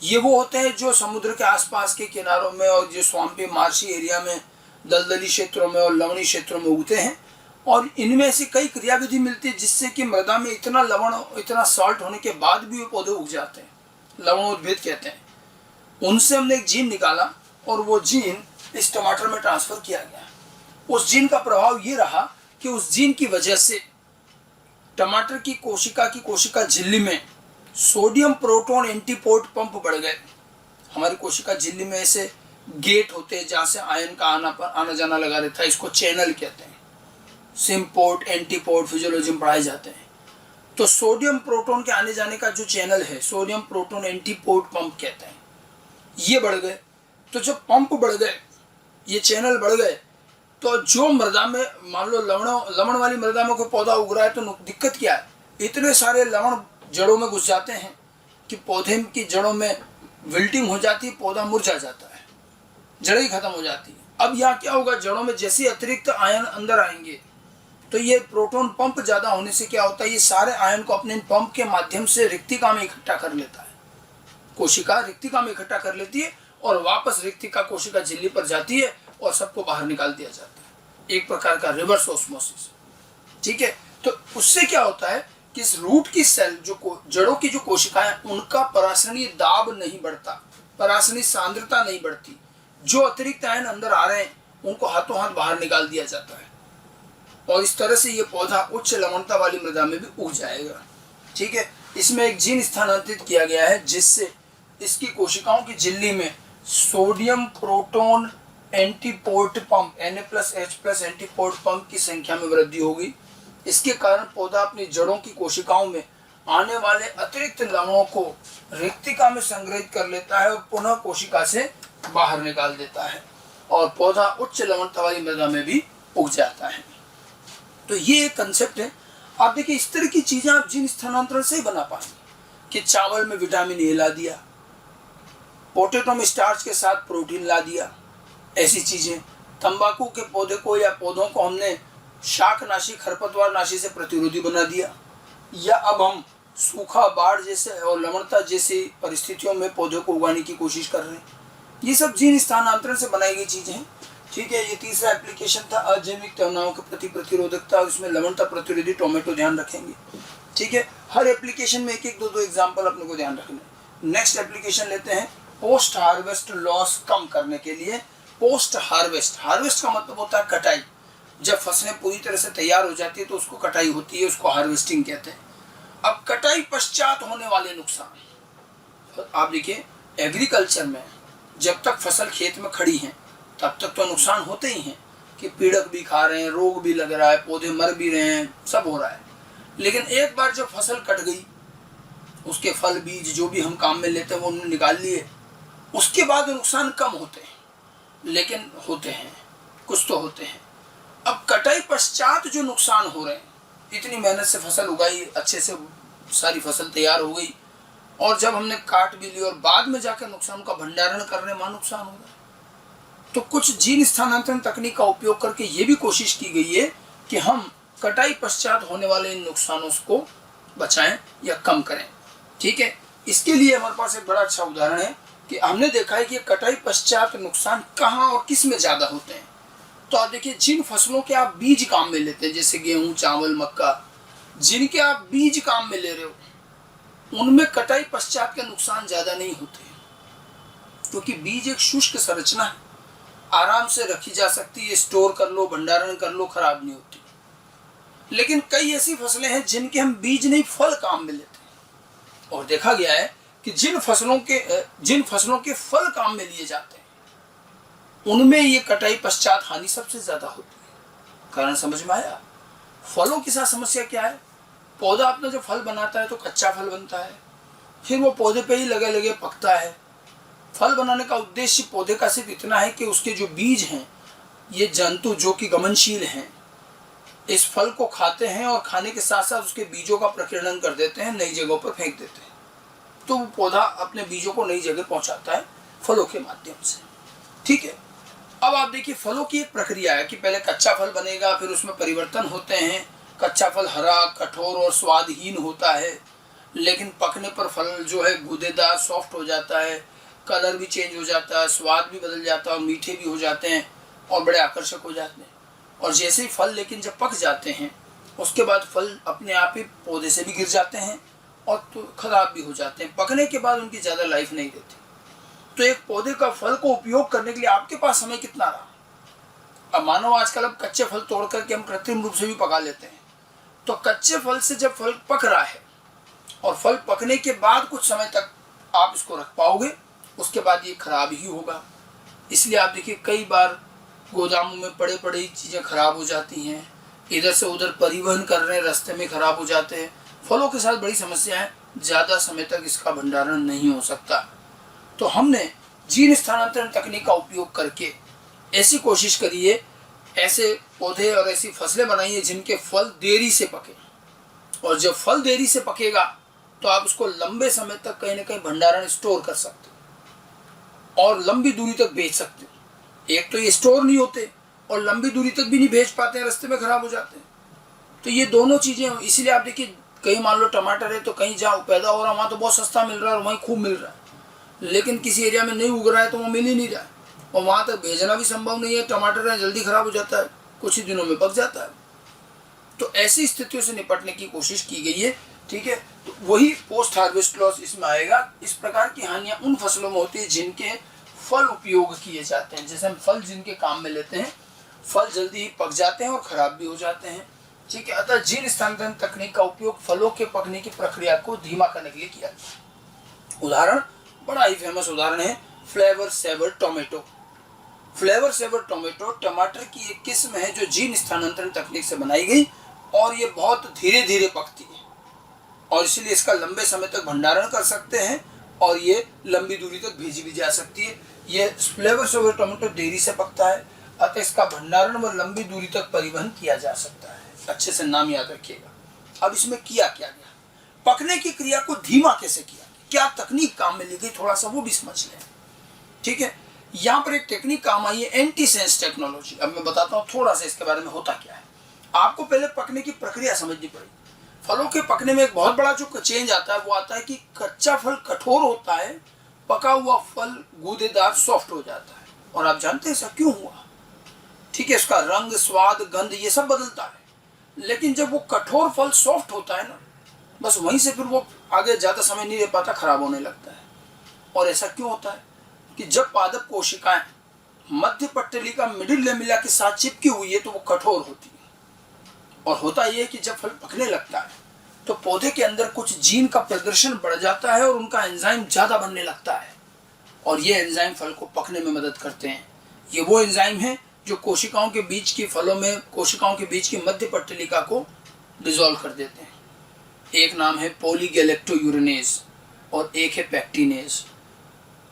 ये वो होते हैं जो समुद्र के आसपास के किनारों में और जो स्वाम्पी मार्शी एरिया में, दलदली क्षेत्रों में और लवणी क्षेत्रों में उगते हैं। और इनमें ऐसी कई क्रियाविधि मिलती है जिससे कि मृदा में इतना लवण, इतना सॉल्ट होने के बाद भी वो पौधे उग जाते हैं, लवणोद्भिद कहते हैं। उनसे हमने एक जीन निकाला और वो जीन इस टमाटर में ट्रांसफर किया गया। उस जीन का प्रभाव ये रहा कि उस जीन की वजह से टमाटर की कोशिका झिल्ली में सोडियम प्रोटॉन एंटीपोड पंप बढ़ गए। हमारी कोशिका झिल्ली में ऐसे गेट होते हैं जहाँ से आयन का आना जाना लगा रहता है, इसको चैनल कहते हैं। सिम्पोर्ट, एंटीपोड फिजियोलॉजी में पढ़ाए जाते हैं। तो सोडियम प्रोटॉन के आने जाने का जो चैनल है, सोडियम प्रोटॉन एंटीपोड पंप कहते हैं, ये बढ़ गए। तो जब पंप बढ़ गए, ये चैनल बढ़ गए, तो जो मृदा में मान लो लवण वाली मृदा में कोई पौधा उग रहा है तो दिक्कत क्या है, इतने सारे लवण जड़ों में घुस जाते हैं कि पौधे की जड़ों में विल्टिंग हो जाती है, पौधा मुरझा जाता है, जड़ ही खत्म हो जाती है। अब यहाँ क्या होगा, जड़ों में जैसे अतिरिक्त आयन अंदर आएंगे तो ये प्रोटॉन पंप ज़्यादा होने से क्या होता है, ये सारे आयन को अपने पंप के माध्यम से रिक्तिका में इकट्ठा कर लेता है। कोशिका रिक्तिका में इकट्ठा कर लेती है और वापस रिक्तिका कोशिका झिल्ली पर जाती है और सबको बाहर निकाल दिया जाता है, एक प्रकार का रिवर्स ऑस्मोसिस। ठीक है, तो उससे क्या होता है कि इस रूट की सेल, जो जड़ों की जो कोशिकाएं, उनका परासरणीय दाब नहीं बढ़ता, परासरणीय सांद्रता नहीं बढ़ती। जो अतिरिक्त आयन अंदर आ रहे हैं उनको हाथों हाथ बाहर निकाल दिया जाता है और इस तरह से ये पौधा उच्च लवणता वाली मृदा में भी उग जाएगा। ठीक है, इसमें एक जीन स्थानांतरित किया गया है जिससे इसकी कोशिकाओं की झिल्ली में sodium proton antiport pump Na+H+ antiport pump की संख्या में वृद्धि होगी। इसके कारण पौधा अपनी जड़ों की कोशिकाओं में आने वाले अतिरिक्त लवणों को रिक्तिका में संग्रहित कर लेता है और पुनः कोशिका से बाहर निकाल देता है और पौधा उच्च लवणता वाली मृदा में भी उग जाता है। तो ये एक कंसेप्ट है। आप देखिए इस तरह की चीजें आप जीन स्थानांतरण से ही बना पाएंगे कि चावल में विटामिन ए ला दिया, पोटैटो में स्टार्च के साथ प्रोटीन ला दिया, ऐसी चीजें। तंबाकू के पौधे को या पौधों को हमने शाकनाशी खरपतवारनाशी से प्रतिरोधी बना दिया, या अब हम सूखा, बाढ़ जैसे और लवणता जैसी परिस्थितियों में पौधे को उगाने की कोशिश कर रहे हैं। ये सब जीन स्थानांतरण से बनाई गई चीजें हैं। ठीक है, ये तीसरा एप्लीकेशन था अजैविक तनाव के प्रति प्रतिरोधकता, और इसमें लवणता प्रतिरोधी टोमेटो ध्यान रखेंगे। ठीक है, हर एप्लीकेशन में एक एक दो एग्जाम्पल अपने को ध्यान रखना। नेक्स्ट एप्लीकेशन लेते हैं पोस्ट हार्वेस्ट लॉस कम करने के लिए। पोस्ट हार्वेस्ट, हार्वेस्ट का मतलब होता है कटाई। जब फसलें पूरी तरह से तैयार हो जाती है तो उसको कटाई होती है, उसको हार्वेस्टिंग कहते हैं। अब कटाई पश्चात होने वाले नुकसान, तो आप देखिए एग्रीकल्चर में जब तक फसल खेत में खड़ी है तब तक तो नुकसान होते ही हैं कि पीड़क भी खा रहे हैं, रोग भी लग रहा है, पौधे मर भी रहे हैं, सब हो रहा है। लेकिन एक बार जब फसल कट गई, उसके फल बीज जो भी हम काम में लेते हैं वो हमने निकाल लिए, उसके बाद नुकसान कम होते हैं, लेकिन होते हैं, कुछ तो होते हैं। अब कटाई पश्चात जो नुकसान हो रहे हैं, इतनी मेहनत से फसल उगाई, अच्छे से सारी फसल तैयार हो गई, और जब हमने काट भी ली और बाद में जाकर नुकसान का भंडारण करने में नुकसान हो गया। तो कुछ जीन स्थानांतरण तकनीक का उपयोग करके ये भी कोशिश की गई है कि हम कटाई पश्चात होने वाले इन नुकसानों को बचाएं या कम करें। ठीक है, इसके लिए हमारे पास एक बड़ा अच्छा उदाहरण है कि हमने देखा है कि कटाई पश्चात नुकसान कहाँ और किस में ज़्यादा होते हैं। तो आप देखिए जिन फसलों के आप बीज काम में लेते हैं, जैसे गेहूँ, चावल, मक्का, जिनके आप बीज काम में ले रहे हो, उनमें कटाई पश्चात के नुकसान ज़्यादा नहीं होते, क्योंकि बीज एक शुष्क संरचना है, आराम से रखी जा सकती है, स्टोर कर लो, भंडारण कर लो, खराब नहीं होती। लेकिन कई ऐसी फसलें हैं जिनके हम बीज नहीं फल काम में लेते हैं, और देखा गया है कि जिन फसलों के फल काम में लिए जाते हैं उनमें ये कटाई पश्चात हानि सबसे ज्यादा होती है। कारण समझ में आया? फलों के साथ समस्या क्या है? पौधा अपना जो फल बनाता है तो कच्चा फल बनता है, फिर वो पौधे पे ही लगे लगे पकता है। फल बनाने का उद्देश्य पौधे का सिर्फ इतना है कि उसके जो बीज हैं, ये जंतु जो कि गमनशील हैं, इस फल को खाते हैं और खाने के साथ साथ उसके बीजों का प्रकीर्णन कर देते हैं, नई जगहों पर फेंक देते हैं। तो वो पौधा अपने बीजों को नई जगह पहुंचाता है फलों के माध्यम से। ठीक है, अब आप देखिए फलों की एक प्रक्रिया है कि पहले कच्चा फल बनेगा, फिर उसमें परिवर्तन होते हैं। कच्चा फल हरा, कठोर और स्वादहीन होता है, लेकिन पकने पर फल जो है गूदेदार, सॉफ्ट हो जाता है, कलर भी चेंज हो जाता है, स्वाद भी बदल जाता है और मीठे भी हो जाते हैं और बड़े आकर्षक हो जाते हैं। और जैसे ही फल लेकिन जब पक जाते हैं, उसके बाद फल अपने आप ही पौधे से भी गिर जाते हैं और तो खराब भी हो जाते हैं। पकने के बाद उनकी ज़्यादा लाइफ नहीं रहती। तो एक पौधे का फल को उपयोग करने के लिए आपके पास समय कितना रहा? अब मानो आजकल अब कच्चे फल तोड़ करके हम कृत्रिम रूप से भी पका लेते हैं। तो कच्चे फल से जब फल पक रहा है और फल पकने के बाद कुछ समय तक आप इसको रख पाओगे, उसके बाद ये खराब ही होगा। इसलिए आप देखिए कई बार गोदामों में पड़े पड़े ही चीज़ें खराब हो जाती हैं, इधर से उधर परिवहन कर रहे हैं, रास्ते में खराब हो जाते हैं। फलों के साथ बड़ी समस्या है, ज़्यादा समय तक इसका भंडारण नहीं हो सकता। तो हमने जीन स्थानांतरण तकनीक का उपयोग करके ऐसी कोशिश करी है, ऐसे पौधे और ऐसी फसलें बनाई है जिनके फल देरी से पके, और जब फल देरी से पकेगा तो आप उसको लंबे समय तक कहीं ना कहीं भंडारण स्टोर कर सकते हो और लंबी दूरी तक भेज सकते हो। एक तो ये स्टोर नहीं होते और लंबी दूरी तक भी नहीं भेज पाते हैं, रास्ते में खराब हो जाते हैं। तो ये दोनों चीज़ें, इसीलिए आप देखिए कहीं मान लो टमाटर है तो कहीं जहाँ पैदा हो रहा है वहाँ तो बहुत सस्ता मिल रहा है और वहीं खूब मिल रहा है, लेकिन किसी एरिया में नहीं उग रहा है तो वो मिल ही नहीं रहा है और वहाँ तक भेजना भी संभव नहीं है। टमाटर है जल्दी खराब हो जाता है, कुछ ही दिनों में पक जाता है। तो ऐसी स्थितियों से निपटने की कोशिश की गई है। ठीक है, तो वही पोस्ट हार्वेस्ट लॉस इसमें आएगा। इस प्रकार की हानियाँ उन फसलों में होती है जिनके फल उपयोग किए जाते हैं, जैसे हम फल जिनके काम में लेते हैं, फल जल्दी ही पक जाते हैं और खराब भी हो जाते हैं। ठीक है, अतः जीन स्थानांतरण तकनीक का उपयोग फलों के पकने की प्रक्रिया को धीमा करने के लिए किया गया। उदाहरण, बड़ा ही फेमस उदाहरण है flavour saver tomato. Flavour saver tomato टमाटर की एक किस्म है जो जीन स्थानांतरण तकनीक से बनाई गई और ये बहुत धीरे धीरे पकती है और इसलिए इसका लंबे समय तक भंडारण कर सकते हैं और ये लंबी दूरी तक भेजी भी जा सकती है। ये फ्लेवर सेवर टोमेटो देरी से पकता है, अतः इसका भंडारण व लंबी दूरी तक परिवहन किया जा सकता है। अच्छे से नाम याद रखिएगा। अब इसमें किया क्या गया, पकने की क्रिया को धीमा कैसे किया, क्या तकनीक काम में ली गई, थोड़ा सा वो भी समझ लें। ठीक है, यहाँ पर एक टेक्निक काम आई है, एंटीसेंस टेक्नोलॉजी। अब मैं बताता हूँ थोड़ा सा इसके बारे में होता क्या है। आपको पहले पकने की प्रक्रिया समझनी पड़ेगी। फलों के पकने में एक बहुत बड़ा जो चेंज आता है वो आता है कि कच्चा फल कठोर होता है, पका हुआ फल गूदेदार सॉफ्ट हो जाता है। और आप जानते हैं ऐसा क्यों हुआ? ठीक है, इसका रंग, स्वाद, गंध ये सब बदलता है। लेकिन जब वो कठोर फल सॉफ्ट होता है ना, बस वहीं से फिर वो आगे ज्यादा समय नहीं रह पाता, खराब होने लगता है। और ऐसा क्यों होता है कि जब पादप कोशिकाएं मध्य पट्टलिका मिडिल लेमिला के साथ चिपकी हुई है तो वो कठोर होती है। और होता यह है कि जब फल पकने लगता है तो पौधे के अंदर कुछ जीन का प्रदर्शन बढ़ जाता है और उनका एंजाइम ज्यादा बनने लगता है और ये एंजाइम फल को पकने में मदद करते हैं। ये वो एंजाइम है जो कोशिकाओं के बीच की फलों में कोशिकाओं के बीच की मध्य पट्टलिका को डिसॉल्व कर देते हैं। एक नाम है पॉलीगैलेक्टोयूरेनेज और एक है पैक्टिनेज।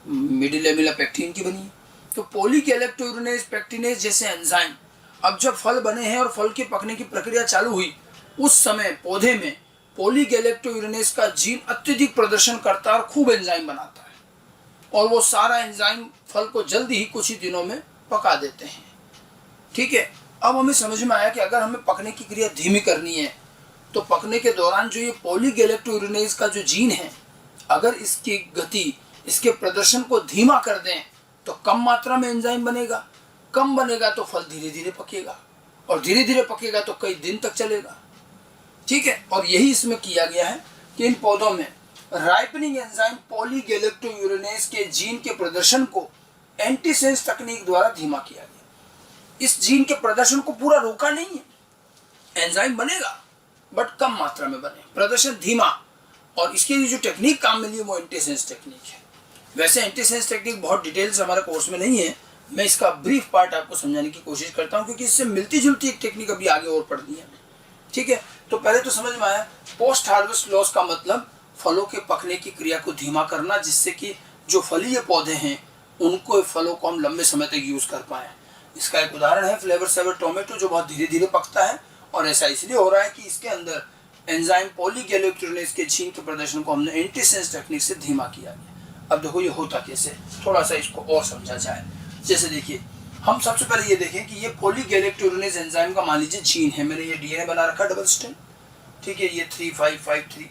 मिडिल लेमिला पैक्टिन की बनी है। तो पॉलीगैलेक्टोयूरेनेज, पैक्टिनेज जैसे एंजाइम अब जब फल बने हैं और फल के पकने की प्रक्रिया चालू हुई, उस समय पौधे में पॉलीगैलेक्टोयूरेनेज का जीन अत्यधिक प्रदर्शन करता है और खूब एंजाइम बनाता है और वो सारा एंजाइम फल को जल्दी ही कुछ ही दिनों में पका देते हैं। ठीक है, अब हमें समझ में आया कि अगर हमें पकने की क्रिया धीमी करनी है तो पकने के दौरान जो ये पॉलीगैलेक्टोयूरेनेज का जो जीन है, अगर इसकी गति, इसके प्रदर्शन को धीमा कर दें तो कम मात्रा में एंजाइम बनेगा। कम बनेगा तो फल धीरे धीरे पकेगा और धीरे धीरे पकेगा तो कई दिन तक चलेगा। ठीक है, और यही इसमें किया गया है कि इन पौधों में राइपनिंग एंजाइम पॉलीगैलेक्टोयूरेनेज के जीन के प्रदर्शन को एंटीसेंस तकनीक द्वारा धीमा किया गया। इस जीन के प्रदर्शन को पूरा रोका नहीं है, एंजाइम बनेगा बट कम मात्रा में बने, प्रदर्शन धीमा। और इसके लिए जो टेक्निक काम मिली है वो एंटीसेंस टेक्निक है। वैसे एंटीसेंस टेक्निक बहुत डिटेल से हमारे कोर्स में नहीं है, मैं इसका ब्रीफ पार्ट आपको समझाने की कोशिश करता हूं क्योंकि इससे मिलती जुलती एक टेक्निक अभी आगे और पढ़ दी है। ठीक है, तो पहले तो समझ में आया पोस्ट हार्वेस्ट लॉस का मतलब फलों के पकने की क्रिया को धीमा करना, जिससे कि जो फलीय पौधे हैं उनको फलों को हम लंबे समय तक यूज कर पाए। इसका एक उदाहरण है फ्लेवर सेवर टोमेटो जो बहुत धीरे धीरे पकता है और ऐसा इसलिए हो रहा है कि इसके अंदर एंजाइम पॉलीगैलेक्टोयूरेनेज के जीन के प्रदर्शन को हमने एंटीसेंस टेक्निक से धीमा किया गया। अब देखो ये होता कैसे, थोड़ा सा इसको और समझा जाए। जैसे देखिए, हम सबसे पहले ये देखें कि ये पॉलीगैलेक्टोयूरेनेज एंजाइम का मान लीजिए जीन है। मैंने ये डीएनए बना रखा डबल स्ट्रैंड, ठीक है, ये 3553,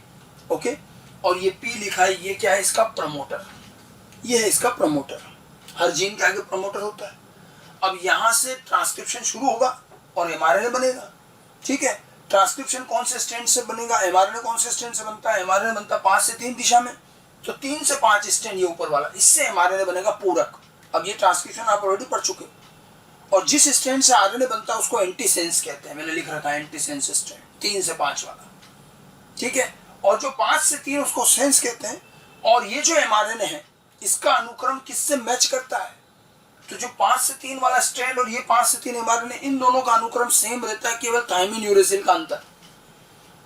ओके, और ये पी लिखा है, ये क्या है इसका प्रमोटर, ये है इसका प्रमोटर। हर जीन के आगे प्रमोटर होता है। अब यहाँ से ट्रांसक्रिप्शन शुरू होगा और एमआरएनए बनेगा। ठीक है, ट्रांसक्रिप्शन कौन से स्ट्रैंड से बनेगा, एमआरएनए कौन से स्ट्रैंड से बनता है, एमआरएनए बनता है 5 से 3 दिशा में, तो 3 से 5 स्ट्रैंड ये ऊपर वाला, इससे एमआरएनए बनेगा पूरक। अब ये ट्रांसक्रिप्शन आप ऑलरेडी पढ़ चुके, और जिस स्ट्रैंड से आरएनए बनता है उसको एंटीसेंस कहते हैं। मैंने लिख रखा है एंटीसेंस स्ट्रैंड, 3 से 5 वाला। ठीक है, और जो 5 से 3 उसको सेंस कहते हैं। और ये जो एमआरएनए है इसका अनुक्रम किससे मैच करता है, तो जो 5 से 3 वाला स्ट्रैंड और ये 5 से 3 एमआरएनए, इन दोनों का अनुक्रम सेम रहता है, केवल थायमिन यूरेसिल का अंतर।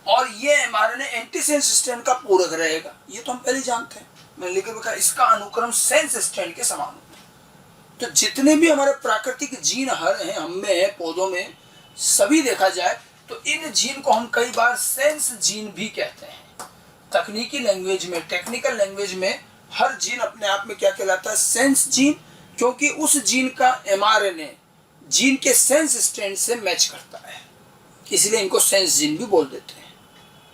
और ये एमआरएनए एंटीसेंस स्ट्रैंड का पूरक रहेगा, ये तो हम पहले जानते हैं। मैंने लिख रखा इसका अनुक्रम सेंस स्ट्रैंड के समान होता है। तो जितने भी हमारे प्राकृतिक जीन हर हैं, हम में है, पौधों में, सभी देखा जाए तो इन जीन को हम कई बार सेंस जीन भी कहते हैं। तकनीकी लैंग्वेज में, टेक्निकल लैंग्वेज में हर जीन अपने आप में क्या कहलाता है, सेंस जीन, क्योंकि उस जीन का एमआरएनए जीन के सेंस स्ट्रैंड से मैच करता है, इसलिए इनको सेंस जीन भी बोल देते हैं।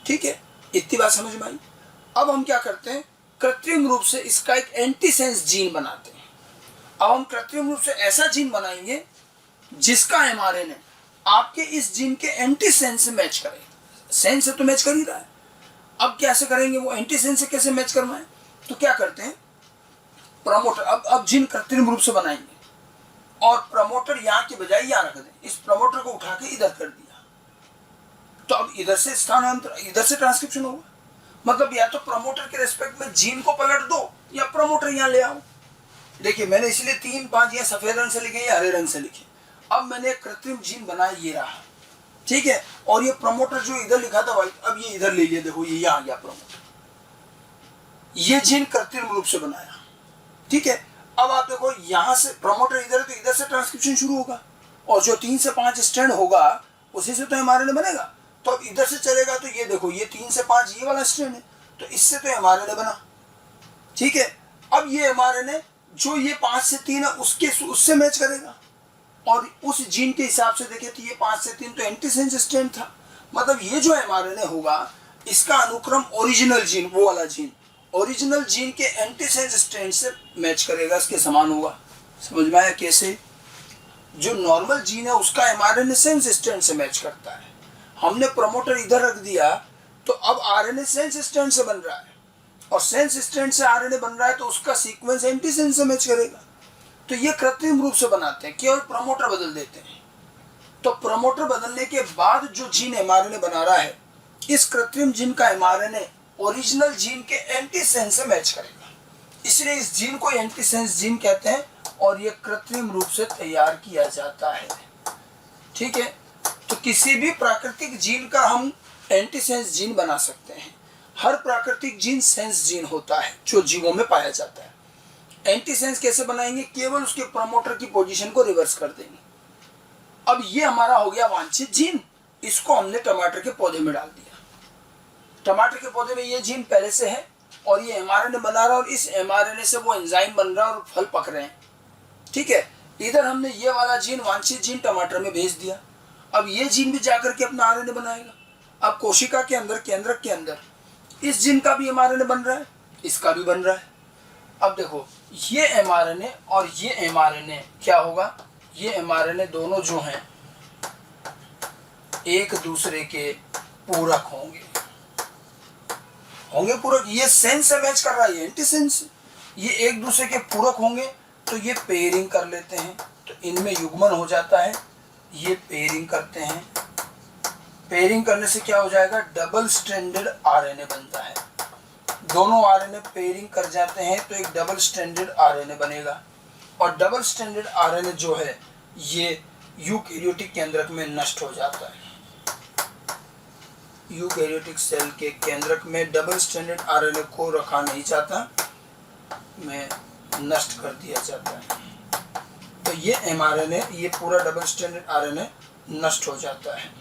ठीक है, इतनी बात समझ में आई। अब हम क्या करते हैं, कृत्रिम रूप से इसका एक एंटीसेंस जीन बनाते हैं। अब हम कृत्रिम रूप से ऐसा जीन बनाएंगे जिसका एमआरएनए आपके इस जीन के एंटीसेंस से मैच करे। सेंस से तो मैच कर ही रहा है, अब कैसे करेंगे, वो एंटीसेंस से कैसे मैच करवाएं, तो क्या करते हैं, प्रमोटर। अब जीन कृत्रिम रूप से बनाएंगे और प्रमोटर यहाँ के बजाय यहाँ रख दें, इस प्रमोटर को उठा के इधर कर दिया, तो अब इधर से स्थानांतर, इधर से ट्रांसक्रिप्शन होगा। मतलब या तो प्रमोटर के रेस्पेक्ट में जीन को पलट दो या प्रमोटर यहाँ ले आओ। देखिए मैंने इसलिए 3 5 ये सफेद रंग से लिखे, ये हरे रंग से लिखे। अब मैंने एक कृत्रिम जीन बनाया, ये रहा, ठीक है। और ये प्रमोटर जो इधर लिखा था व्हाइट, अब ये इधर ले लिया, देखो ये यहाँ आ गया प्रमोटर। ये जीन कृत्रिम रूप से बनाया, ठीक है। अब आप देखो यहाँ से प्रमोटर इधर है तो इधर से ट्रांसक्रिप्शन शुरू होगा, और जो 3 से 5 स्ट्रैंड होगा उसी से तो एमआरएनए बनेगा। तो अब इधर से चलेगा तो ये देखो ये 3 से 5 ये वाला स्ट्रैंड है, तो इससे तो एमआरएनए बना, ठीक है। अब ये एमआरएनए जो ये 5 से 3 है उससे मैच करेगा, और उस जीन के हिसाब से देखें तो ये 5 से 3 तो एंटीसेंस स्ट्रैंड था। मतलब ये जो एमआरएनए होगा इसका अनुक्रम ओरिजिनल जीन, वो वाला जीन ओरिजिनल जीन के एंटीसेंस स्ट्रैंड से मैच करेगा, इसके समान होगा। समझ में आया कैसे? जो नॉर्मल जीन है उसका एमआरएनए सेंस स्ट्रैंड से मैच करता है। हमने प्रमोटर इधर रख दिया तो अब आरएनए सेंस स्ट्रैंड से बन रहा है, और सेंस स्ट्रैंड से आरएनए बन रहा है तो उसका सीक्वेंस एंटीसेंस से मैच करेगा। तो ये कृत्रिम रूप से बनाते हैं, केवल प्रमोटर बदल देते हैं। तो प्रमोटर बदलने के बाद जो जीन एमआरएनए बना रहा है, इस कृत्रिम जीन का एमआरएनए ओरिजिनल जीन के एंटीसेंस से मैच करेगा, इसलिए इस जीन को एंटीसेंस जीन कहते हैं, और ये कृत्रिम रूप से तैयार किया जाता है, ठीक है। तो किसी भी प्राकृतिक जीन का हम एंटीसेंस जीन बना सकते हैं। हर प्राकृतिक जीन सेंस जीन होता है जो जीवों में पाया जाता है। एंटीसेंस कैसे बनाएंगे? केवल उसके प्रमोटर की पोजीशन को रिवर्स कर देंगे। अब ये हमारा हो गया वांछित जीन, इसको हमने टमाटर के पौधे में डाल दिया। टमाटर के पौधे में ये जीन पहले से है, और ये एमआरएनए बना रहा है, और इस एमआरएनए से वो एंजाइम बन रहा है और फल पक रहे हैं, ठीक है। इधर हमने ये वाला जीन, वांछित जीन टमाटर में भेज दिया। अब ये जीन भी जाकर के अपना आरएनए बनाएगा। अब कोशिका के अंदर, केंद्रक के अंदर इस जीन का भी एमआरएनए बन रहा है, इसका भी बन रहा है। अब देखो ये एमआरएनए और ये एमआरएनए क्या होगा? ये एमआरएनए दोनों जो हैं एक दूसरे के पूरक होंगे पूरक। ये सेंस से मैच कर रहा है, ये एंटीसेंस, ये एक दूसरे के पूरक होंगे तो ये पेयरिंग कर लेते हैं, तो इनमें युग्मन हो जाता है, ये पेयरिंग करते हैं। पेयरिंग करने से क्या हो जाएगा? डबल स्ट्रैंडेड आरएनए बनता है। दोनों आरएनए पेयरिंग कर जाते हैं तो एक डबल स्ट्रैंडेड आरएनए बनेगा, और डबल स्ट्रैंडेड आरएनए जो है ये यूकैरियोटिक केंद्रक में नष्ट हो जाता है। यूकैरियोटिक सेल के केंद्रक में डबल स्ट्रैंडेड आरएनए को रखा नहीं जाता, में नष्ट कर दिया जाता है। तो ये एमआरएनए, ये पूरा डबल स्ट्रैंडेड आरएनए नष्ट हो जाता है।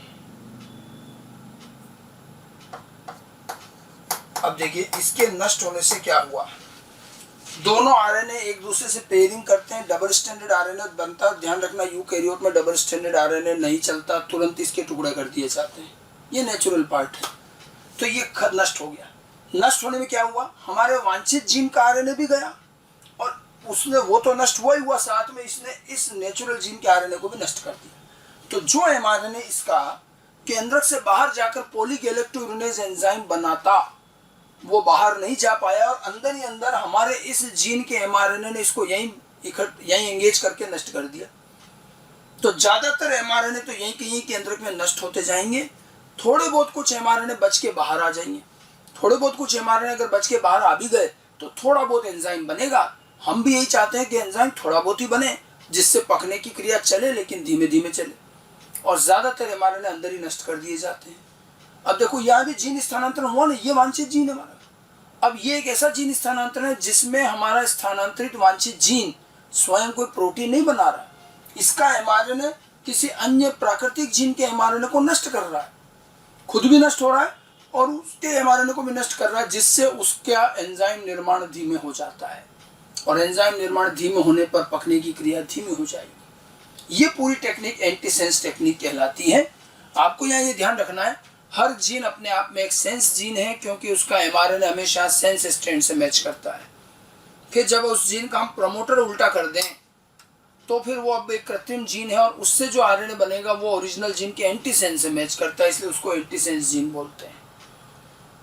अब देखिए इसके नष्ट होने से क्या हुआ? दोनों आरएनए एक दूसरे से पेयरिंग करते हैं, डबल स्ट्रैंडेड आरएनए बनता है। ध्यान रखना यूकैरियोट में डबल स्ट्रैंडेड आरएनए नहीं चलता, तुरंत इसके टुकड़े कर दिए जाते हैं, ये नेचुरल पार्ट है। तो ये नष्ट हो गया। नष्ट होने में क्या हुआ? हमारे वांछित जीन का आरएनए भी गया, और उसने वो तो नष्ट हुआ ही हुआ, साथ में इसने इस नेचुरल जीन के आरएनए को भी नष्ट कर दिया। तो जो एमआरएनए इसका केंद्रक से बाहर जाकर पॉलीगैलेक्टोयूरिनेज एंजाइम बनाता, वो बाहर नहीं जा पाया, और अंदर ही अंदर हमारे इस जीन के एमआरएनए ने इसको यहीं एंगेज करके नष्ट कर दिया। तो ज्यादातर एमआरएनए तो यहीं कहीं केंद्रक में नष्ट होते जाएंगे, थोड़े बहुत कुछ एमआरएनए बच के बाहर आ जाएंगे। थोड़े बहुत कुछ एमआरएनए अगर बच के बाहर आ भी गए तो थोड़ा बहुत एंजाइम बनेगा। हम भी यही चाहते हैं कि एंजाइम थोड़ा बहुत ही बने, जिससे पकने की क्रिया चले, लेकिन धीमे धीमे चले, और ज्यादातर एमआरएनए अंदर ही नष्ट कर दिए जाते हैं। अब देखो यहाँ भी जीन स्थानांतरण हुआ ना, ये वांछित जीन है हमारा। अब ये एक ऐसा जीन स्थानांतरण है जिसमें हमारा स्थानांतरित वांछित जीन स्वयं कोई प्रोटीन नहीं बना रहा, इसका एमआरएनए किसी अन्य प्राकृतिक जीन के एमआरएनए को नष्ट कर रहा है, खुद भी नष्ट हो रहा है और उसके एमआरएनए को भी नष्ट कर रहा है, जिससे उसका एंजाइम निर्माण धीमे हो जाता है, और एंजाइम निर्माण धीमे होने पर पकने की क्रिया धीमी हो जाएगी। ये पूरी टेक्निक एंटीसेंस टेक्निक कहलाती है। आपको यहाँ ये ध्यान रखना है, हर जीन अपने आप में एक सेंस जीन है, क्योंकि उसका एमआरएनए हमेशा सेंस स्ट्रैंड से मैच करता है। फिर जब उस जीन का हम प्रमोटर उल्टा कर दें तो फिर वो अब एक कृत्रिम जीन है, और उससे जो आरएनए बनेगा वो ओरिजिनल जीन के एंटीसेंस से मैच करता है, इसलिए उसको एंटीसेंस जीन बोलते हैं।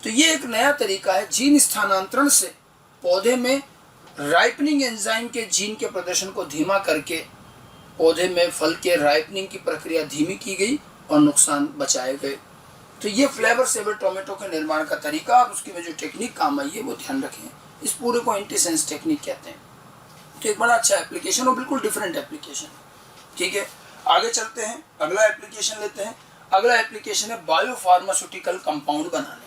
तो ये एक नया तरीका है जीन स्थानांतरण से पौधे में राइपनिंग एंजाइम के जीन के प्रदर्शन को धीमा करके पौधे में फल के राइपनिंग की प्रक्रिया धीमी की गई और नुकसान बचाए गए। तो ये फ्लेवर सेवर टोमेटो के निर्माण का तरीका और उसकी में जो टेक्निक काम आई है वो ध्यान रखें। इस पूरे को एंटीसेंस टेक्निक कहते हैं। तो एक बड़ा अच्छा एप्लीकेशन और बिल्कुल डिफरेंट एप्लीकेशन। ठीक है, आगे चलते हैं, अगला एप्लीकेशन लेते हैं। अगला एप्लीकेशन है बायो फार्मास्यूटिकल कंपाउंड बनाने में।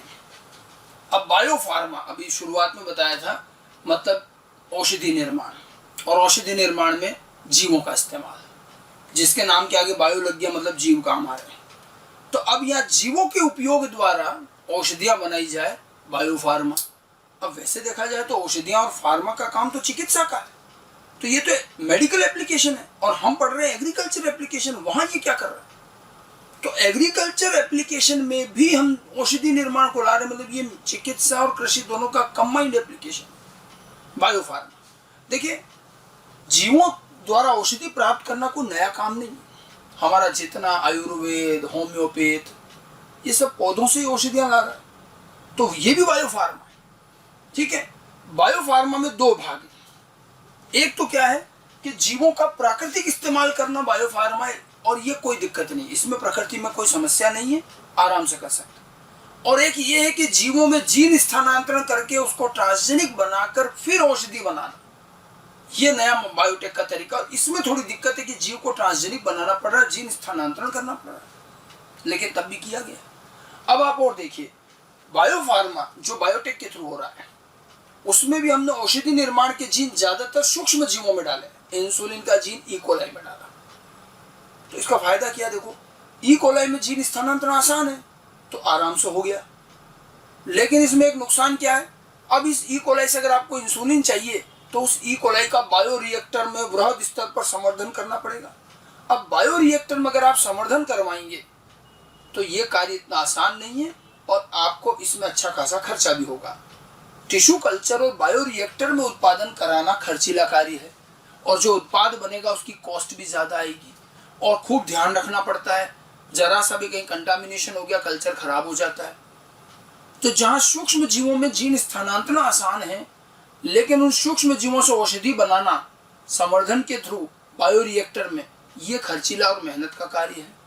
अब बायो फार्मा अभी शुरुआत में बताया था, मतलब औषधि निर्माण, और औषधि निर्माण में जीवों का इस्तेमाल, जिसके नाम के आगे बायो लग गया मतलब जीव काम आ रहे हैं। तो अब यहाँ जीवों के उपयोग द्वारा औषधियाँ बनाई जाए, बायो फार्मा। अब वैसे देखा जाए तो औषधियाँ और फार्मा का काम तो चिकित्सा का है, तो ये तो मेडिकल एप्लीकेशन है, और हम पढ़ रहे हैं एग्रीकल्चर एप्लीकेशन, वहाँ ये क्या कर रहा है? तो एग्रीकल्चर एप्लीकेशन में भी हम औषधि निर्माण को ला रहे हैं, मतलब ये चिकित्सा और कृषि दोनों का कंबाइंड एप्लीकेशन बायो फार्मा। देखिए, जीवों द्वारा औषधि प्राप्त करना कोई नया काम नहीं है। हमारा जितना आयुर्वेद, होम्योपैथ, ये सब पौधों से ही औषधियाँ ला रहा है, तो ये भी बायो फार्मा है। ठीक है, बायो फार्मा में दो भाग हैं। एक तो क्या है कि जीवों का प्राकृतिक इस्तेमाल करना बायो फार्मा है, और ये कोई दिक्कत नहीं, इसमें प्रकृति में कोई समस्या नहीं है, आराम से कर सकते। और एक ये है कि जीवों में जीन स्थानांतरण करके उसको ट्रांसजेनिक बनाकर फिर औषधि बनाना, ये नया बायोटेक का तरीका। और इसमें थोड़ी दिक्कत है कि जीव को ट्रांसजेनिक बनाना पड़ रहा है, जीन स्थानांतरण करना पड़ रहा है, लेकिन तब भी किया गया। अब आप और देखिए, बायो फार्मा जो बायोटेक के थ्रू हो रहा है, उसमें भी हमने औषधि निर्माण के जीन ज्यादातर सूक्ष्म जीवों में डाले। इंसुलिन का जीन ई कोलाई में डाला, तो इसका फायदा क्या? देखो, ई कोलाई में जीन स्थानांतरण आसान है, तो आराम से हो गया। लेकिन इसमें एक नुकसान क्या है? अब इस ई कोलाई से अगर आपको इंसुलिन चाहिए, तो उस ई कोलाई का बायो रिएक्टर में वृहद स्तर पर संवर्धन करना पड़ेगा। अब बायो रिएक्टर में अगर आप संवर्धन करवाएंगे, तो ये कार्य इतना आसान नहीं है, और आपको इसमें अच्छा खासा खर्चा भी होगा। टिश्यू कल्चर और बायो रिएक्टर में उत्पादन कराना खर्चीला कार्य है, और जो उत्पाद बनेगा उसकी कॉस्ट भी ज़्यादा आएगी, और खूब ध्यान रखना पड़ता है, जरा सा भी कहीं कंटामिनेशन हो गया, कल्चर खराब हो जाता है। तो जहाँ सूक्ष्म जीवों में जीन स्थानांतरण आसान है, लेकिन उन सूक्ष्म जीवों से औषधि बनाना संवर्धन के थ्रू बायो रिएक्टर में, ये खर्चीला और मेहनत का कार्य है।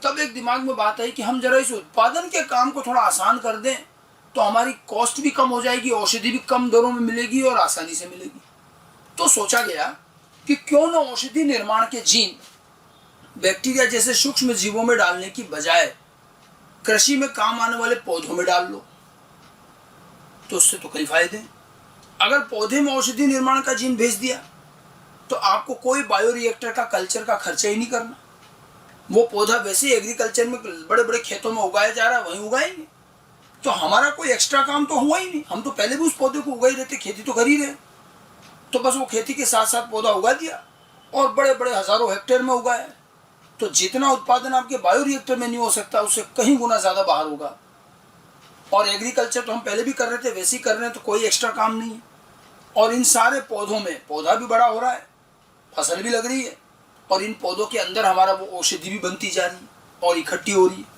तब एक दिमाग में बात आई कि हम जरा इस उत्पादन के काम को थोड़ा आसान कर दें, तो हमारी कॉस्ट भी कम हो जाएगी, औषधि भी कम दरों में मिलेगी और आसानी से मिलेगी। तो सोचा गया कि क्यों न औषधि निर्माण के जीन बैक्टीरिया जैसे सूक्ष्म जीवों में डालने की बजाय कृषि में काम आने वाले पौधों में डाल लो, तो उससे तो कई फायदे। अगर पौधे में औषधि निर्माण का जीन भेज दिया, तो आपको कोई बायो रिएक्टर का कल्चर का खर्चा ही नहीं करना। वो पौधा वैसे ही एग्रीकल्चर में बड़े बड़े खेतों में उगाया जा रहा है, वहीं उगाएंगे, तो हमारा कोई एक्स्ट्रा काम तो हुआ ही नहीं। हम तो पहले भी उस पौधे को उगा ही रहते, खेती तो कर ही रहे, तो बस वो खेती के साथ साथ पौधा उगा दिया और बड़े बड़े हजारों हेक्टेयर में उगाया। तो जितना उत्पादन आपके बायो रिएक्टर में नहीं हो सकता, उससे कहीं गुना ज़्यादा बाहर होगा। और एग्रीकल्चर तो हम पहले भी कर रहे थे, वैसे ही कर रहे हैं, तो कोई एक्स्ट्रा काम नहीं है। और इन सारे पौधों में पौधा भी बड़ा हो रहा है, फसल भी लग रही है, और इन पौधों के अंदर हमारा वो औषधि भी बनती जा रही है और इकट्ठी हो रही है।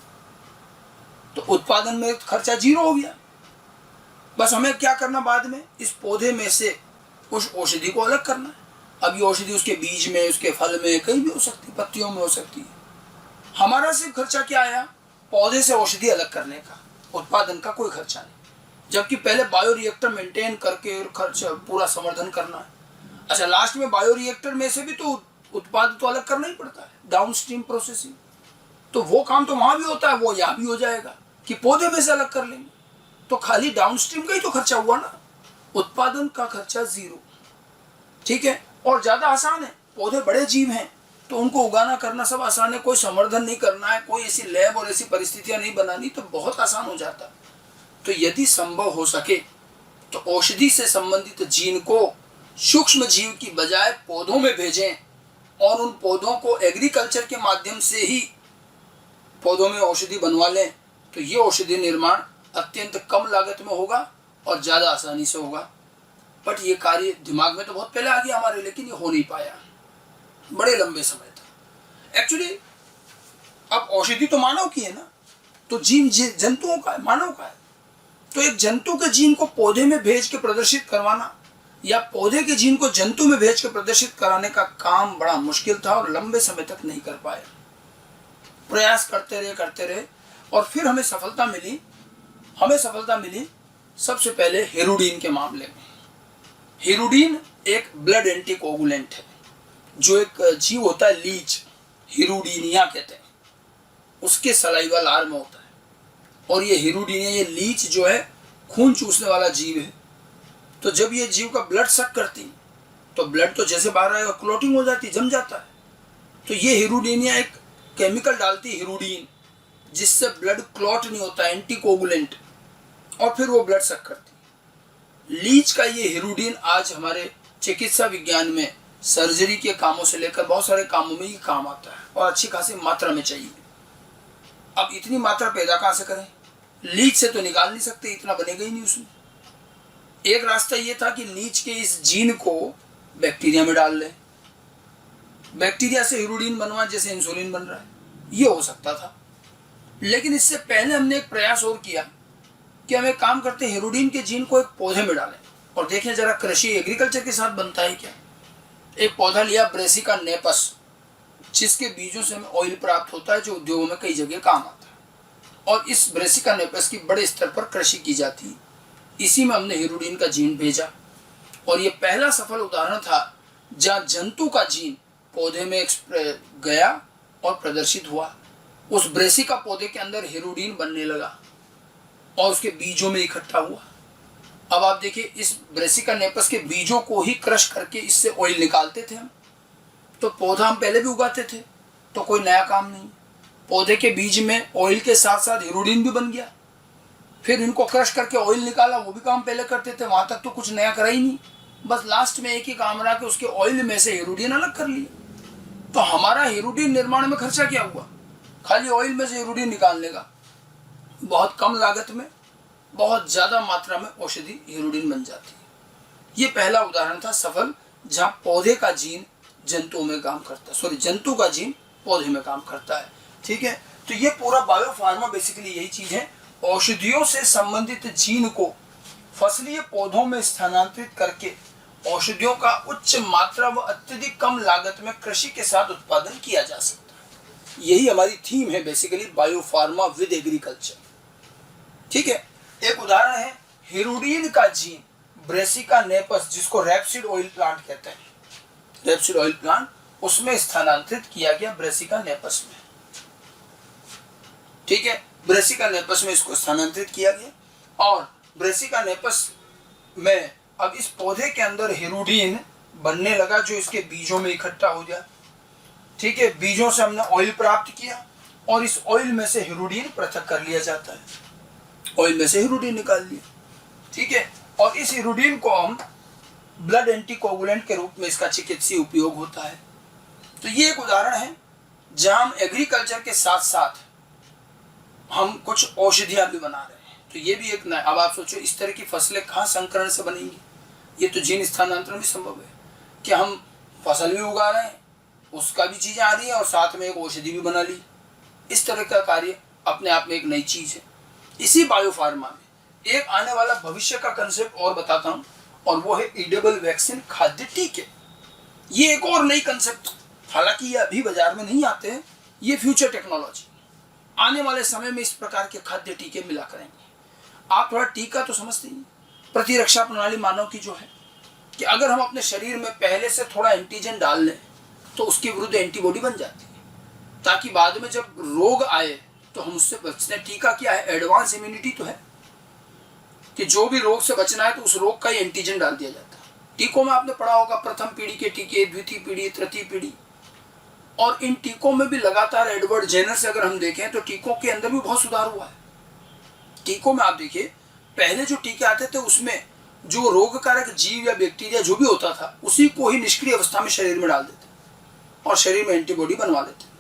तो उत्पादन में खर्चा जीरो हो गया। बस हमें क्या करना, बाद में इस पौधे में से उस औषधि को अलग करना है। अब ये औषधि उसके बीज में, उसके फल में, कहीं भी हो सकती है, पत्तियों में हो सकती है। हमारा सिर्फ खर्चा क्या आया? पौधे से औषधि अलग करने का, उत्पादन का कोई खर्चा नहीं। जबकि पहले बायो रिएक्टर मेंटेन करके खर्च पूरा संवर्धन करना है। अच्छा, लास्ट में बायो रिएक्टर में से भी तो उत्पाद तो अलग करना ही पड़ता है, डाउन स्ट्रीम प्रोसेसिंग। तो वो काम तो वहां भी होता है, वो यहाँ भी हो जाएगा कि पौधे में से अलग कर लेंगे। तो खाली डाउन स्ट्रीम का ही तो खर्चा हुआ ना, उत्पादन का खर्चा जीरो। ठीक है, और ज्यादा आसान है। पौधे बड़े जीव हैं, तो उनको उगाना करना सब आसान है। कोई संवर्धन नहीं करना है, कोई ऐसी लैब और ऐसी परिस्थितियां नहीं बनानी, तो बहुत आसान हो जाता है। तो यदि संभव हो सके तो औषधि से संबंधित जीन को सूक्ष्म जीव की बजाय पौधों में भेजें, और उन पौधों को एग्रीकल्चर के माध्यम से ही पौधों में औषधि बनवा लें, तो ये औषधि निर्माण अत्यंत कम लागत में होगा और ज़्यादा आसानी से होगा। बट ये कार्य दिमाग में तो बहुत पहले आ गया हमारे, लेकिन ये हो नहीं पाया बड़े लंबे समय तक। एक्चुअली अब औषधि तो मानव की है ना, तो जीन जंतुओं का है, मानव का है। तो एक जंतु के जीन को पौधे में भेज के प्रदर्शित करवाना, या पौधे के जीन को जंतु में भेज के प्रदर्शित कराने का काम बड़ा मुश्किल था, और लंबे समय तक नहीं कर पाए। प्रयास करते रहे, और फिर हमें सफलता मिली। सबसे पहले हेरोडीन के मामले में। हिरुडीन एक ब्लड एंटीकोगुलेंट है। जो एक जीव होता है लीच, हिरुडीनिया कहते हैं, उसके सलाइवा लार में होता है। और ये हिरुडीनिया, ये लीच जो है खून चूसने वाला जीव है। तो जब ये जीव का ब्लड सक करती तो ब्लड तो जैसे बाहर आएगा क्लोटिंग हो जाती, जम जाता है। तो ये हिरुडीनिया एक केमिकल डालती है हिरुडीन, जिससे ब्लड क्लॉट नहीं होता, एंटीकोगुलेंट, और फिर वो ब्लड सक करती। लीच का ये हिरुडीन आज हमारे चिकित्सा विज्ञान में सर्जरी के कामों से लेकर बहुत सारे कामों में ये काम आता है और अच्छी खासी मात्रा में चाहिए। अब इतनी मात्रा पैदा कहाँ से करें? लीच से तो निकाल नहीं सकते, इतना बनेगा ही नहीं उसमें। एक रास्ता ये था कि लीच के इस जीन को बैक्टीरिया में डाल लें, बैक्टीरिया से हिरुडीन बनवा, जैसे इंसुलिन बन रहा है, ये हो सकता था। लेकिन इससे पहले हमने एक प्रयास और किया कि हम एक काम करते हैं, हिरुडीन के जीन को एक पौधे में डालें और देखें जरा कृषि एग्रीकल्चर के साथ बनता है क्या। एक पौधा लिया ब्रेसिका नेपस, जिसके बीजों से हमें ऑयल प्राप्त होता है, जो उद्योगों में कई जगह काम आता है। और इस ब्रेसिका नेपस की बड़े स्तर पर कृषि की जाती है। इसी में हमने हिरुडीन का जीन भेजा और ये पहला सफल उदाहरण था जहाँ जंतु का जीन पौधे में गया और प्रदर्शित हुआ। उस ब्रेसिका पौधे के अंदर हिरुडीन बनने लगा और उसके बीजों में इकट्ठा हुआ। अब आप देखिए, इस ब्रेसिका नेपस के बीजों को ही क्रश करके इससे ऑयल निकालते थे हम। तो पौधा हम पहले भी उगाते थे, तो कोई नया काम नहीं। पौधे के बीज में ऑयल के साथ साथ हिरुडीन भी बन गया। फिर इनको क्रश करके ऑयल निकाला, वो भी काम पहले करते थे, वहां तक तो कुछ नया करा ही नहीं। बस लास्ट में एक ही काम रहा कि उसके ऑयल में से हिरुडीन अलग कर लिया। तो हमारा हिरुडीन निर्माण में खर्चा क्या हुआ? खाली ऑयल में से हिरुडीन निकालने का। बहुत कम लागत में बहुत ज्यादा मात्रा में औषधि हिरुडीन बन जाती है। ये पहला उदाहरण था सफल, जहां पौधे का जीन जंतुओं में काम करता है, सॉरी, जंतु का जीन पौधे में काम करता है। ठीक है, तो ये पूरा बायोफार्मा बेसिकली यही चीज है, औषधियों से संबंधित जीन को फसलीय पौधों में स्थानांतरित करके औषधियों का उच्च मात्रा व अत्यधिक कम लागत में कृषि के साथ उत्पादन किया जा सकता है। यही हमारी थीम है बेसिकली, बायोफार्मा विद एग्रीकल्चर। ठीक है, एक उदाहरण है हिरुडीन का जीन ब्रेसिका नेपस, जिसको रैपसीड ऑयल प्लांट कहते हैं, रैपसीड ऑयल प्लांट, उसमें स्थानांतरित किया गया ब्रेसिका नेपस में। ठीक है, ब्रेसिका नेपस में इसको स्थानांतरित किया गया और ब्रेसिका नेपस में अब इस पौधे के अंदर हिरुडीन बनने लगा, जो इसके बीजों में इकट्ठा हो गया। ठीक है, बीजों से हमने ऑयल प्राप्त किया और इस ऑयल में से हिरुडीन पृथक कर लिया जाता है, ऑयल में से हिरुडीन निकाल लिया। ठीक है, और इस हिरुडीन को हम ब्लड एंटीकोगुलेंट के रूप में इसका चिकित्सीय उपयोग होता है। तो ये एक उदाहरण है जहां हम एग्रीकल्चर के साथ साथ हम कुछ औषधियां भी बना रहे हैं। तो ये भी एक नया, अब आप सोचो इस तरह की फसलें कहाँ संकरण से बनेंगी। ये तो जीन स्थानांतरण भी संभव है कि हम फसल भी उगा रहे हैं, उसका भी चीजें आ रही है और साथ में एक औषधि भी बना ली। इस तरह का कार्य अपने आप में एक नई चीज है। इसी बायोफार्मा में एक आने वाला भविष्य का कंसेप्ट और बताता हूं, और वो है ईडेबल वैक्सीन, खाद्य टीके। ये एक और नई कंसेप्ट, हालांकि ये अभी बाजार में नहीं आते हैं, ये फ्यूचर टेक्नोलॉजी। आने वाले समय में इस प्रकार के खाद्य टीके मिला करेंगे। आप थोड़ा टीका तो समझते ही, प्रतिरक्षा प्रणाली मानव की जो है कि अगर हम अपने शरीर में पहले से थोड़ा एंटीजन डाल लें तो उसके विरुद्ध एंटीबॉडी बन जाती है, ताकि बाद में जब रोग आए तो हम उससे बचते हैं। टीका क्या है? एडवांस इम्यूनिटी तो है कि जो भी रोग से बचना है तो उस रोग का ही एंटीजन डाल दिया जाता है। टीकों में आपने पढ़ा होगा प्रथम पीढ़ी के टीके, द्वितीय पीढ़ी, तृतीय पीढ़ी, और इन टीकों में भी लगातार एडवर्ड जेनर से अगर हम देखें तो टीकों के अंदर भी बहुत सुधार हुआ है। टीकों में आप देखिए, पहले जो टीके आते थे उसमें जो रोगकारक जीव या बैक्टीरिया जो भी होता था उसी को ही निष्क्रिय अवस्था में शरीर में डाल देते और शरीर में एंटीबॉडी बनवा लेते।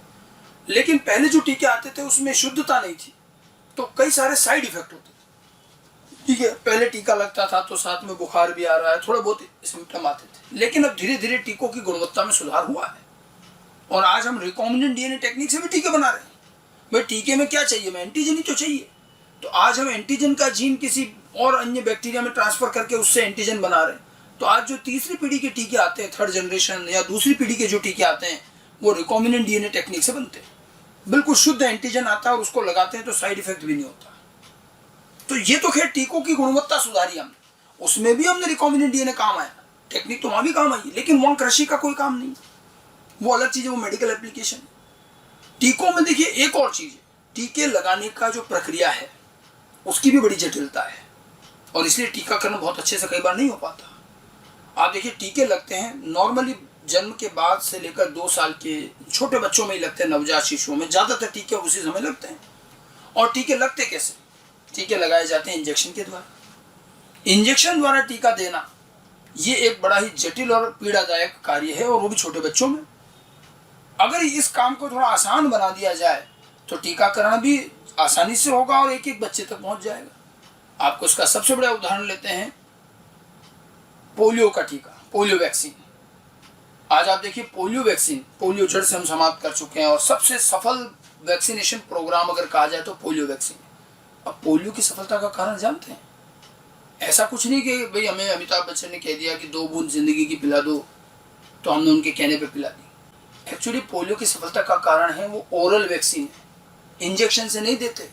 लेकिन पहले जो टीके आते थे उसमें शुद्धता नहीं थी, तो कई सारे साइड इफेक्ट होते थे। ठीक है, पहले टीका लगता था तो साथ में बुखार भी आ रहा है, थोड़ा बहुत सिम्टम आते थे। लेकिन अब धीरे धीरे टीकों की गुणवत्ता में सुधार हुआ है और आज हम रिकॉम्बिनेंट डीएनए टेक्निक से भी टीके बना रहे हैं। भाई टीके में क्या चाहिए? में एंटीजन ही तो चाहिए। तो आज हम एंटीजन का जीन किसी और अन्य बैक्टीरिया में ट्रांसफर करके उससे एंटीजन बना रहे हैं। तो आज जो तीसरी पीढ़ी के टीके आते हैं, थर्ड जनरेशन या दूसरी पीढ़ी के जो टीके आते हैं, वो रिकॉम्बिनेंट डीएनए टेक्निक से बनते हैं। बिल्कुल शुद्ध एंटीजन आता है और उसको लगाते हैं तो साइड इफेक्ट भी नहीं होता। तो ये तो खैर टीकों की गुणवत्ता सुधारी हमने, उसमें भी हमने रिकॉम्बिनेंट डीएनए काम आया। टेक्निक तो वहाँ भी काम आई, लेकिन वहाँ कृषि का कोई काम नहीं, वो अलग चीज़ है, वो मेडिकल एप्लीकेशन है। टीकों में देखिए एक और चीज़ है, टीके लगाने का जो प्रक्रिया है उसकी भी बड़ी जटिलता है, और इसलिए टीकाकरण बहुत अच्छे से कई बार नहीं हो पाता। आप देखिए टीके लगते हैं नॉर्मली जन्म के बाद से लेकर 2 साल के छोटे बच्चों में ही लगते हैं, नवजात शिशुओं में ज़्यादातर टीके उसी समय लगते हैं। और टीके लगते कैसे? टीके लगाए जाते हैं इंजेक्शन के द्वारा। इंजेक्शन द्वारा टीका देना ये एक बड़ा ही जटिल और पीड़ादायक कार्य है, और वो भी छोटे बच्चों में। अगर इस काम को थोड़ा आसान बना दिया जाए तो टीकाकरण भी आसानी से होगा और एक एक बच्चे तक पहुंच जाएगा। आपको इसका सबसे बड़ा उदाहरण लेते हैं, पोलियो का टीका, पोलियो वैक्सीन। आज आप देखिए पोलियो वैक्सीन, पोलियो जड़ से हम समाप्त कर चुके हैं, और सबसे सफल वैक्सीनेशन प्रोग्राम अगर कहा जाए तो पोलियो वैक्सीन। अब पोलियो की सफलता का कारण जानते हैं? ऐसा कुछ नहीं कि भाई हमें अमिताभ बच्चन ने कह दिया कि 2 बूंद जिंदगी की पिला दो तो हमने उनके कहने पे पिला दी। एक्चुअली पोलियो की सफलता का कारण है वो ओरल वैक्सीन है, इंजेक्शन से नहीं देते,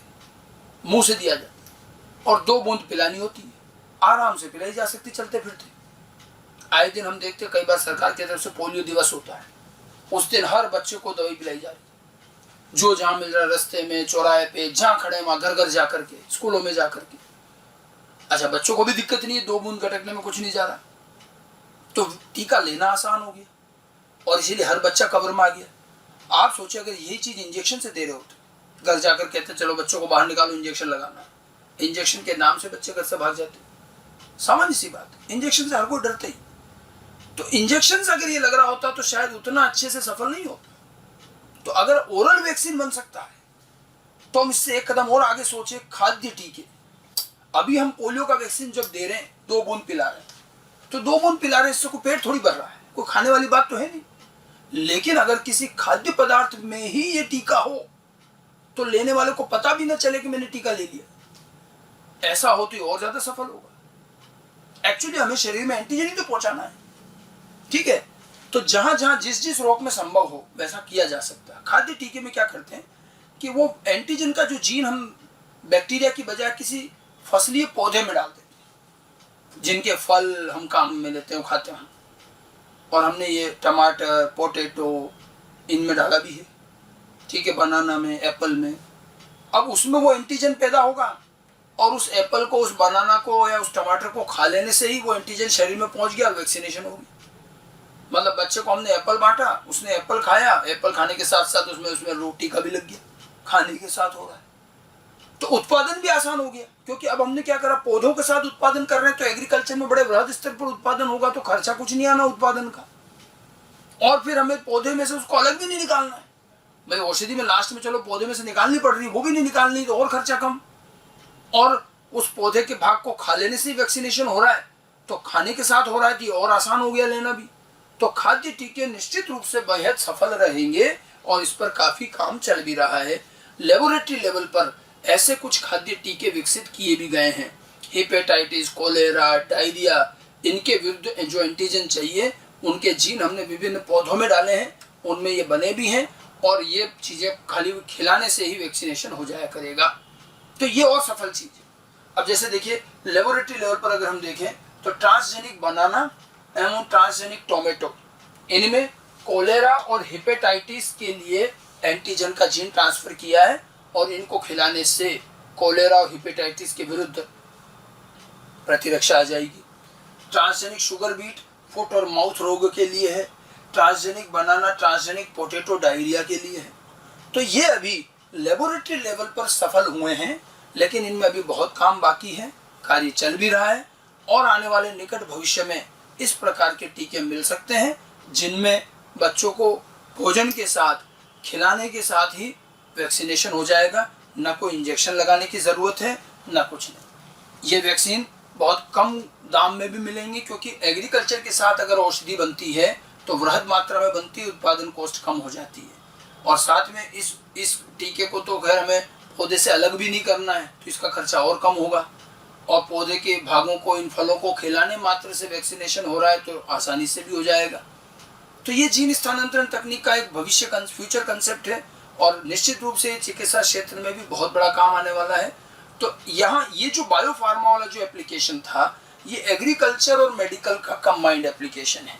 मुंह से दिया जाता, और 2 बूंद पिलानी होती है, आराम से पिलाई जा सकती चलते फिरते। आए दिन हम देखते कई बार सरकार की तरफ से पोलियो दिवस होता है, उस दिन हर बच्चे को दवाई पिलाई जा रही, जो जहाँ मिल रहा है, रास्ते में, चौराहे पे, जहाँ खड़े वहाँ घर घर जा करके, स्कूलों में जा करके। अच्छा, बच्चों को भी दिक्कत नहीं है, 2 बूंद गटकने में कुछ नहीं जा रहा, तो टीका लेना आसान हो गया और इसीलिए हर बच्चा कवर में आ गया। आप सोचिए अगर यही चीज इंजेक्शन से दे रहे होते, घर जाकर कहते चलो बच्चों को बाहर निकालो इंजेक्शन लगाना, इंजेक्शन के नाम से बच्चे घर से भाग जाते। सामान्य सी बात, इंजेक्शन से हर कोई डरता ही। तो इंजेक्शन से अगर ये लग रहा होता तो शायद उतना अच्छे से सफल नहीं होता। तो अगर ओरल वैक्सीन बन सकता है तो हम इससे एक कदम और आगे सोचे, खाद्य टीके। अभी हम पोलियो का वैक्सीन जब दे रहे हैं 2 बूंद पिला रहे हैं, तो 2 बूंद पिला रहे हैं, इससे कोई पेट थोड़ी भर रहा है, कोई खाने वाली बात तो है नहीं। लेकिन अगर किसी खाद्य पदार्थ में ही ये टीका हो तो लेने वाले को पता भी ना चले कि मैंने टीका ले लिया, ऐसा हो तो और ज्यादा सफल होगा। एक्चुअली हमें शरीर में एंटीजन ही तो पहुंचाना है, ठीक है? तो जहां जहां जिस जिस रोग में संभव हो वैसा किया जा सकता है। खाद्य टीके में क्या करते हैं कि वो एंटीजन का जो जीन हम बैक्टीरिया की बजाय किसी फसलीय पौधे में डाल देते हैं, जिनके फल हम काम में लेते हैं, खाते हैं। और हमने ये टमाटर, पोटैटो इनमें डाला भी है, ठीक है, बनाना में, एप्पल में। अब उसमें वो एंटीजन पैदा होगा और उस एप्पल को, उस बनाना को या उस टमाटर को खा लेने से ही वो एंटीजन शरीर में पहुंच गया और वैक्सीनेशन होगी। मतलब बच्चे को हमने एप्पल बांटा, उसने एप्पल खाया, एप्पल खाने के साथ साथ उसमें रोटी का भी लग गया, खाने के साथ हो रहा है। तो उत्पादन भी आसान हो गया, क्योंकि अब हमने क्या करा, पौधों के साथ उत्पादन कर रहे हैं, तो एग्रीकल्चर में बड़े वृहद स्तर पर उत्पादन होगा, तो खर्चा कुछ नहीं आना उत्पादन का। और फिर हमें पौधे में से उसको अलग भी नहीं निकालना है। भाई औषधि में लास्ट में चलो पौधे में से निकालनी पड़ रही है, वो भी नहीं निकालनी, तो और खर्चा कम। और उस पौधे के भाग को खा लेने से वैक्सीनेशन हो रहा है, तो खाने के साथ हो रहा है तो और आसान हो गया लेना भी। तो खाद्य टीके निश्चित रूप से बेहद सफल रहेंगे और इस पर काफी काम चल भी रहा है। लेबोरेटरी लेवल पर ऐसे कुछ खाद्य टीके विकसित किए भी गए हैं। हेपेटाइटिस, कोलेरा, डायरिया, इनके विरुद्ध जो एंटीजन चाहिए उनके जीन हमने विभिन्न पौधों में डाले हैं, उनमें ये बने भी हैं, और ये चीजें खाली खिलाने से ही वैक्सीनेशन हो जाया करेगा। तो ये और सफल चीज है। अब जैसे देखिए लेबोरेटरी लेवल पर अगर हम देखें तो ट्रांसजेनिक बनाना एवं ट्रांसजेनिक टोमेटो, इनमें कोलेरा और हेपेटाइटिस के लिए एंटीजन का जीन ट्रांसफर किया है और इनको खिलाने से कोलेरा और हेपेटाइटिस के विरुद्ध प्रतिरक्षा आ जाएगी। ट्रांसजेनिक शुगर बीट फुट और माउथ रोग के लिए है, ट्रांसजेनिक बनाना, ट्रांसजेनिक पोटैटो डायरिया के लिए है। तो ये अभी लेबोरेटरी लेवल पर सफल हुए हैं, लेकिन इनमें अभी बहुत काम बाकी है, कार्य चल भी रहा है और आने वाले निकट भविष्य में इस प्रकार के टीके मिल सकते हैं जिनमें बच्चों को भोजन के साथ, खिलाने के साथ ही वैक्सीनेशन हो जाएगा, ना कोई इंजेक्शन लगाने की ज़रूरत है ना कुछ नहीं। ये वैक्सीन बहुत कम दाम में भी मिलेंगे, क्योंकि एग्रीकल्चर के साथ अगर औषधि बनती है तो वृहद मात्रा में बनती है, उत्पादन कॉस्ट कम हो जाती है। और साथ में इस टीके को तो खैर हमें पौधे से अलग भी नहीं करना है, तो इसका खर्चा और कम होगा। और पौधे के भागों को, इन फलों को खिलाने मात्र से वैक्सीनेशन हो रहा है तो आसानी से भी हो जाएगा। तो ये जीन स्थानांतरण तकनीक का एक फ्यूचर कंसेप्ट है और निश्चित रूप से चिकित्सा क्षेत्र में भी बहुत बड़ा काम आने वाला है। तो यहाँ ये जो बायोफार्मा वाला जो एप्लीकेशन था, ये एग्रीकल्चर और मेडिकल का कंबाइंड एप्लीकेशन है।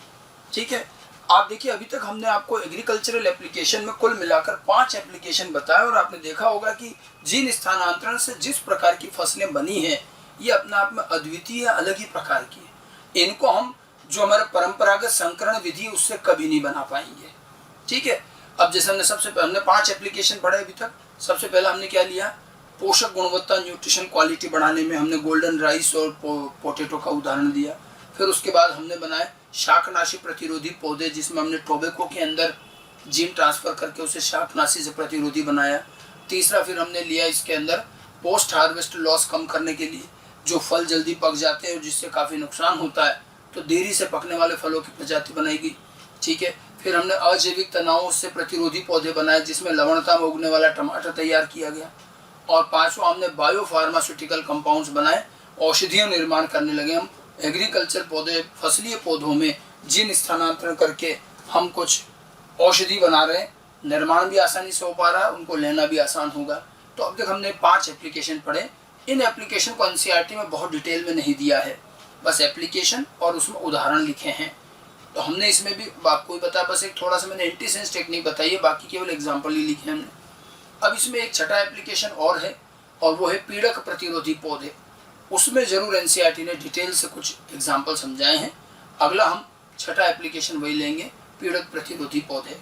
ठीक है, आप देखिए अभी तक हमने आपको एग्रीकल्चरल एप्लीकेशन में कुल मिलाकर 5 एप्लीकेशन बताया और आपने देखा होगा कि जीन स्थानांतरण से जिस प्रकार की फसलें बनी हैं ये अपने आप में अद्वितीय अलग ही प्रकार की है। इनको हम जो हमारे परंपरागत संकरण विधि उससे कभी नहीं बना पाएंगे। ठीक है, अब जैसे हमने 5 एप्लीकेशन पढ़े अभी तक। सबसे पहला हमने क्या लिया, पोषक गुणवत्ता न्यूट्रिशन क्वालिटी बढ़ाने में हमने गोल्डन राइस और पोटैटो का उदाहरण दिया। फिर उसके बाद हमने बनाए शाकनाशी प्रतिरोधी पौधे जिसमें हमने टोबैको के अंदर जीन ट्रांसफर करके उसे शाकनाशी से प्रतिरोधी बनाया। तीसरा फिर हमने लिया इसके अंदर पोस्ट हार्वेस्ट लॉस कम करने के लिए, जो फल जल्दी पक जाते हैं और जिससे काफ़ी नुकसान होता है तो देरी से पकने वाले फलों की प्रजाति बनाई गई। ठीक है, फिर हमने अजैविक तनावों से प्रतिरोधी पौधे बनाए जिसमें लवणता में उगने वाला टमाटर तैयार किया गया। और पांचवा हमने बायो फार्मास्यूटिकल कंपाउंड्स बनाए, औषधियों निर्माण करने लगे हम। एग्रीकल्चर पौधे फसलीय पौधों में जीन स्थानांतरण करके हम कुछ औषधि बना रहे हैं, निर्माण भी आसानी से हो पा रहा है, उनको लेना भी आसान होगा। तो अब तक हमने 5 एप्लीकेशन पढ़े। इन एप्लीकेशन को एनसीईआरटी में बहुत डिटेल में नहीं दिया है, बस एप्लीकेशन और उसमें उदाहरण लिखे हैं। तो हमने इसमें भी आपको बताया, बस एक थोड़ा सा मैंने एंटीसेंस टेक्निक बताई है, बाकी केवल एग्जाम्पल ही लिखे हमने। अब इसमें एक छठा एप्लीकेशन और है और वो है पीड़क प्रतिरोधी पौधे। उसमें जरूर एनसीईआरटी ने डिटेल से कुछ एग्जाम्पल समझाए हैं। अगला हम छठा एप्लीकेशन वही लेंगे, पीड़क प्रतिरोधी पौधे।